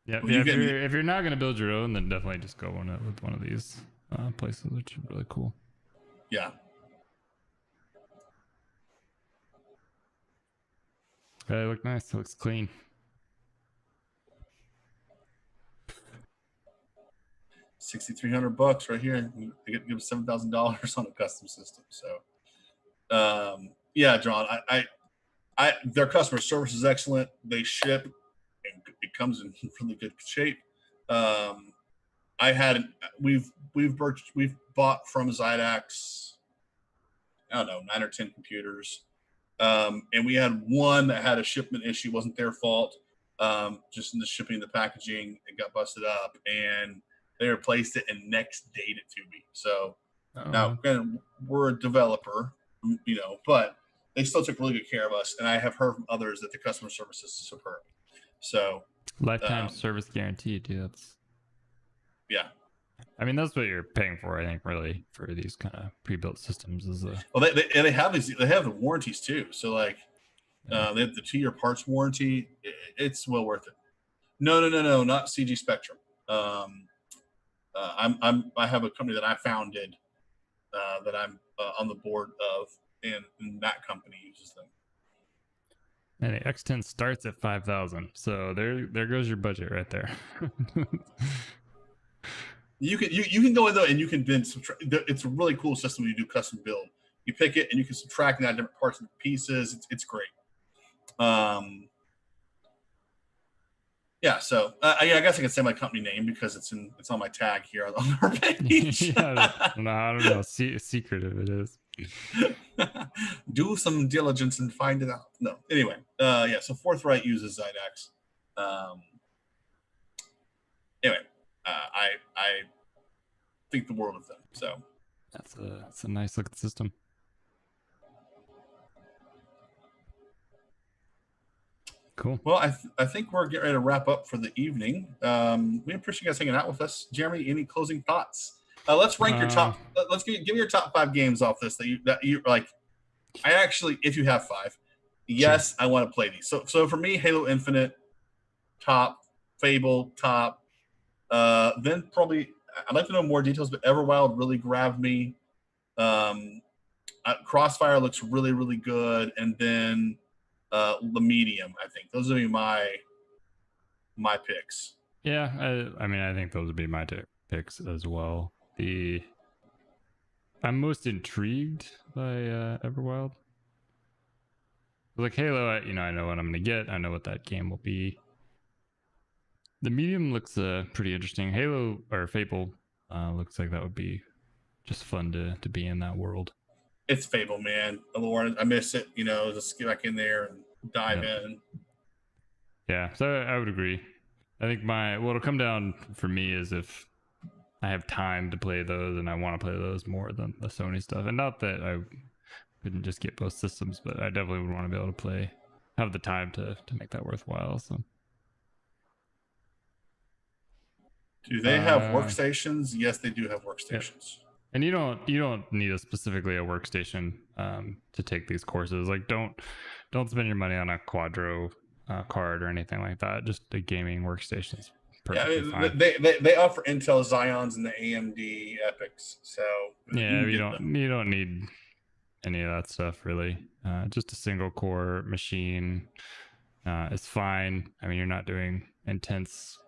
[SPEAKER 1] Yeah, well, if you're not gonna build your own, then definitely just go with one of these places, which are really cool.
[SPEAKER 2] Yeah.
[SPEAKER 1] They look nice. It looks clean.
[SPEAKER 2] $6,300 right here. They get to give $7,000 on a custom system. So, yeah, John, I their customer service is excellent. They ship, and it comes in really good shape. We've bought from Zydax, I don't know, 9 or 10 computers. And we had one that had a shipment issue, wasn't their fault. just in the shipping, the packaging, it got busted up, and they replaced it and next date it to me. So now, granted, we're a developer, but they still took really good care of us, and I have heard from others that the customer service is superb. So
[SPEAKER 1] lifetime service guarantee, dude. That's
[SPEAKER 2] yeah.
[SPEAKER 1] I mean, that's what you're paying for, I think, really, for these kind of pre-built systems.
[SPEAKER 2] Well, they have these. They have the warranties too. So like, they have the 2-year parts warranty. It's well worth it. No, not CG Spectrum. I have a company that I founded that I'm on the board of, and that company uses them.
[SPEAKER 1] And the X10 starts at 5,000, so there goes your budget right there.
[SPEAKER 2] You can go in there and you can then subtract. It's a really cool system when you do custom build. You pick it and you can subtract and add different parts and pieces. It's great. Yeah, so I guess I can say my company name because it's on my tag here on our page.
[SPEAKER 1] Yeah, I don't know. Secret if it is.
[SPEAKER 2] Do some diligence and find it out. No, anyway, yeah. So Forthright uses Zydex. Anyway, I think the world of them. So
[SPEAKER 1] that's a nice looking system. Cool.
[SPEAKER 2] Well, I think we're getting ready to wrap up for the evening. We appreciate you guys hanging out with us. Jeremy, any closing thoughts? Let's rank your top. Let's give me your top 5 games off this that you like. I actually, if you have 5, yes, I want to play these. So for me, Halo Infinite, top. Fable, top. Then probably I'd like to know more details, but Everwild really grabbed me. Crossfire looks really, really good, and then the Medium. I think those would be my picks.
[SPEAKER 1] Yeah, I mean, I think those would be my picks as well. I'm most intrigued by Everwild. Like Halo, I know what I'm gonna get. I know what that game will be. The Medium looks pretty interesting. Halo or Fable looks like that would be just fun to be in that world.
[SPEAKER 2] It's Fable, man. Lord, I miss it. Just get back in there and dive in.
[SPEAKER 1] Yeah, so I would agree. I think what'll come down for me is if I have time to play those and I want to play those more than the Sony stuff. And not that I couldn't just get both systems, but I definitely would want to be able to have the time to make that worthwhile. So.
[SPEAKER 2] Do they have workstations? Yes, they do have workstations.
[SPEAKER 1] Yeah. And you don't need specifically a workstation to take these courses. Like don't spend your money on a Quadro card or anything like that. Just a gaming workstation is perfectly fine.
[SPEAKER 2] They offer Intel Xeons and the AMD Epics. So
[SPEAKER 1] yeah, you don't need any of that stuff really. Just a single core machine is fine. I mean, you're not doing intense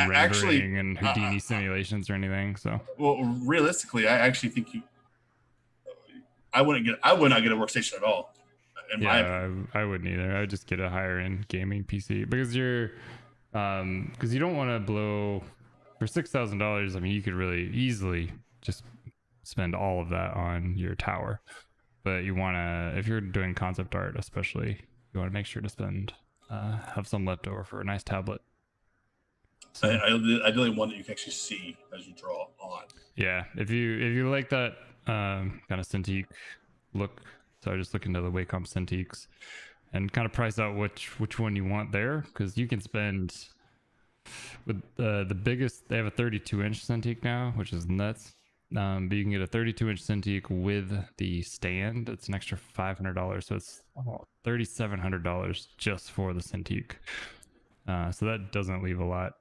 [SPEAKER 1] rendering and Houdini simulations or anything. So
[SPEAKER 2] well, realistically, I actually think I would not get a workstation at all.
[SPEAKER 1] I wouldn't either. I would just get a higher end gaming PC because you don't want to blow for $6,000. I mean, you could really easily just spend all of that on your tower, but you want to, if you're doing concept art, especially, you want to make sure to have some left over for a nice tablet.
[SPEAKER 2] So, I really want that you can actually see as you draw on.
[SPEAKER 1] Yeah, if you like that kind of Cintiq look, so I just look into the Wacom Cintiqs and kind of price out which one you want there, because you can spend with the biggest. They have a 32-inch Cintiq now, which is nuts. But you can get a 32-inch Cintiq with the stand. It's an extra $500, so it's $3,700 just for the Cintiq. So that doesn't leave a lot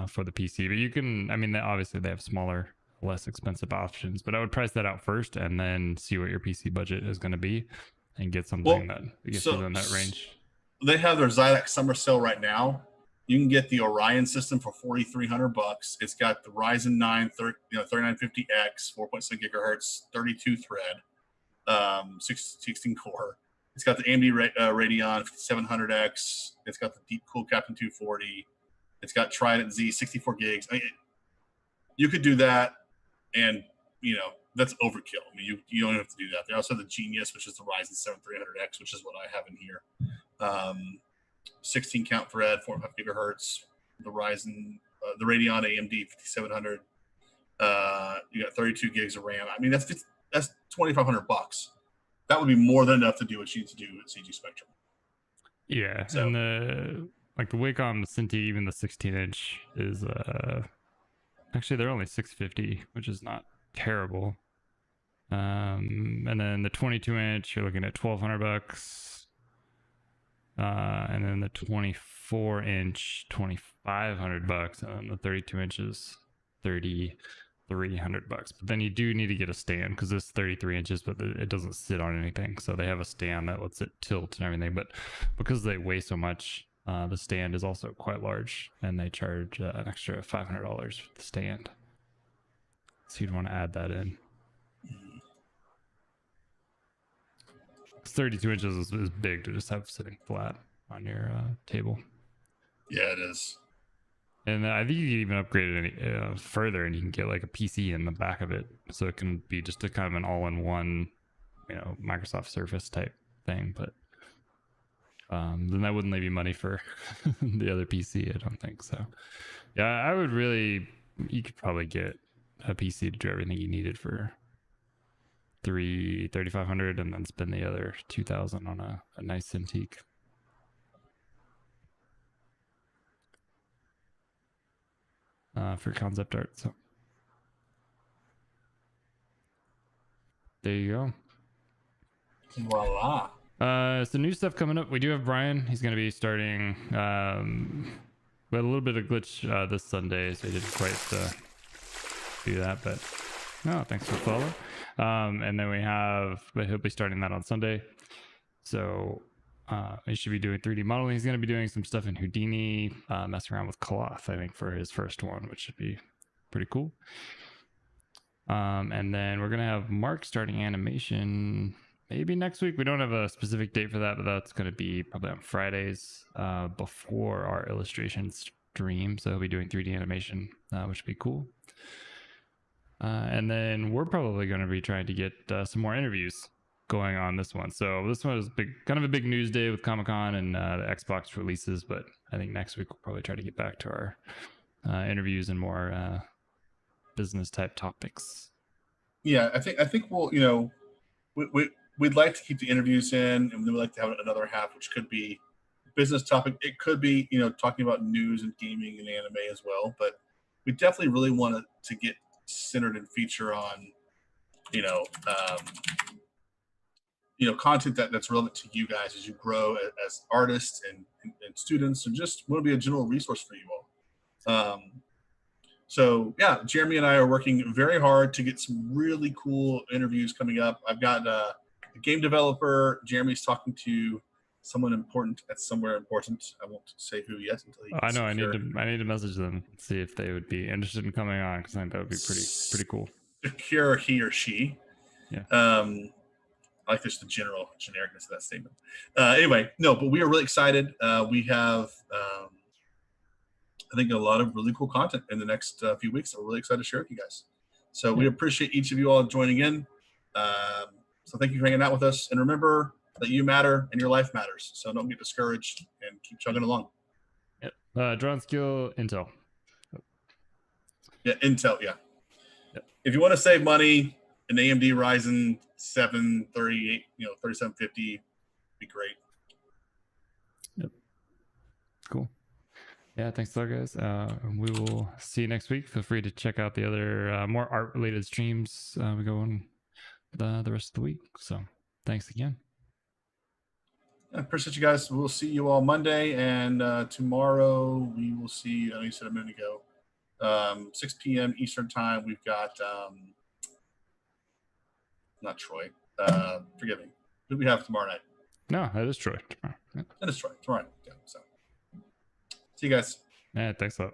[SPEAKER 1] for the PC, but you can, I mean, obviously they have smaller, less expensive options, but I would price that out first and then see what your PC budget is going to be and get something that gets you in that range.
[SPEAKER 2] They have their Zydex summer sale right now. You can get the Orion system for $4,300. It's got the Ryzen 9 3950X 4.7 gigahertz 32 thread 16 core. It's got the AMD Radeon 5700X. It's got the Deep Cool Captain 240. It's got Trident Z 64 gigs. I mean, you could do that, and that's overkill. I mean, you don't have to do that. They also have the Genius, which is the Ryzen 7 300X, which is what I have in here. 16 count thread, 4.5 gigahertz. The Ryzen, the Radeon AMD 5700. You got 32 gigs of RAM. I mean, that's $2,500. That would be more than enough to do what you need to do at CG Spectrum.
[SPEAKER 1] Yeah,
[SPEAKER 2] So,
[SPEAKER 1] and the Wacom Cintiq, even the 16-inch is actually they're only $650, which is not terrible. And then the 22-inch, you're looking at $1,200. And then the 24-inch, $2,500, and then the 32 inches, $3,300. But then you do need to get a stand because it's 33 inches, but it doesn't sit on anything. So they have a stand that lets it tilt and everything. But because they weigh so much, the stand is also quite large, and they charge an extra $500 for the stand. So you'd want to add that in. 32 inches is big to just have sitting flat on your table.
[SPEAKER 2] Yeah, it is.
[SPEAKER 1] And I think you can even upgrade it any further, and you can get like a PC in the back of it, so it can be just a kind of an all-in-one, Microsoft Surface type thing. But then that wouldn't leave you money for the other PC, I don't think so. Yeah, I would really. You could probably get a PC to do everything you needed for $3,500, and then spend the other $2,000 on a nice Cintiq. For concept art. So there you go.
[SPEAKER 2] Voila.
[SPEAKER 1] So new stuff coming up. We do have Brian. He's going to be starting. We had a little bit of glitch this Sunday, so he didn't quite do that. But no, thanks for the follow. And then but he'll be starting that on Sunday. So he should be doing 3D modeling. He's going to be doing some stuff in Houdini, messing around with cloth, I think, for his first one, which should be pretty cool. And then we're going to have Mark starting animation maybe next week. We don't have a specific date for that, but that's going to be probably on Fridays before our illustration stream. So he'll be doing 3D animation, which would be cool. And then we're probably going to be trying to get some more interviews going on this one. So this one is kind of a big news day with Comic-Con and the Xbox releases, but I think next week we'll probably try to get back to our interviews and more business type topics.
[SPEAKER 2] Yeah, I think we'll, we'd like to keep the interviews in, and we'd like to have another half, which could be business topic. It could be, talking about news and gaming and anime as well, but we definitely really want to get centered and feature on, content that's relevant to you guys as you grow as artists and students, and just want to be a general resource for you all. So yeah, Jeremy and I are working very hard to get some really cool interviews coming up. I've got a game developer. Jeremy's talking to someone important at somewhere important. I won't say who yet until he.
[SPEAKER 1] I know. I need to message them, see if they would be interested in coming on, because I think that would be pretty cool.
[SPEAKER 2] Secure he or she.
[SPEAKER 1] Yeah.
[SPEAKER 2] I like just the genericness of that statement. Anyway, no, but we are really excited. We have, I think, a lot of really cool content in the next few weeks that we're really excited to share with you guys. So we appreciate each of you all joining in. So thank you for hanging out with us. And remember that you matter and your life matters. So don't get discouraged and keep chugging along.
[SPEAKER 1] Yep. Drone skill, Intel.
[SPEAKER 2] Yeah, Intel, yeah. Yep. If you want to save money, an AMD Ryzen 7 38, 3750 be great.
[SPEAKER 1] Yep. Cool. Yeah, thanks a lot, guys. We will see you next week. Feel free to check out the other more art-related streams we go on the rest of the week. So thanks again.
[SPEAKER 2] I appreciate you guys. We'll see you all Monday, and tomorrow we will see, I know you said a minute ago, 6 p.m. Eastern time. We've got not Troy. Forgive me. Who do we have tomorrow night?
[SPEAKER 1] No, that is Troy.
[SPEAKER 2] That is Troy. Tomorrow night. Yeah, so see you guys.
[SPEAKER 1] Yeah, thanks a lot.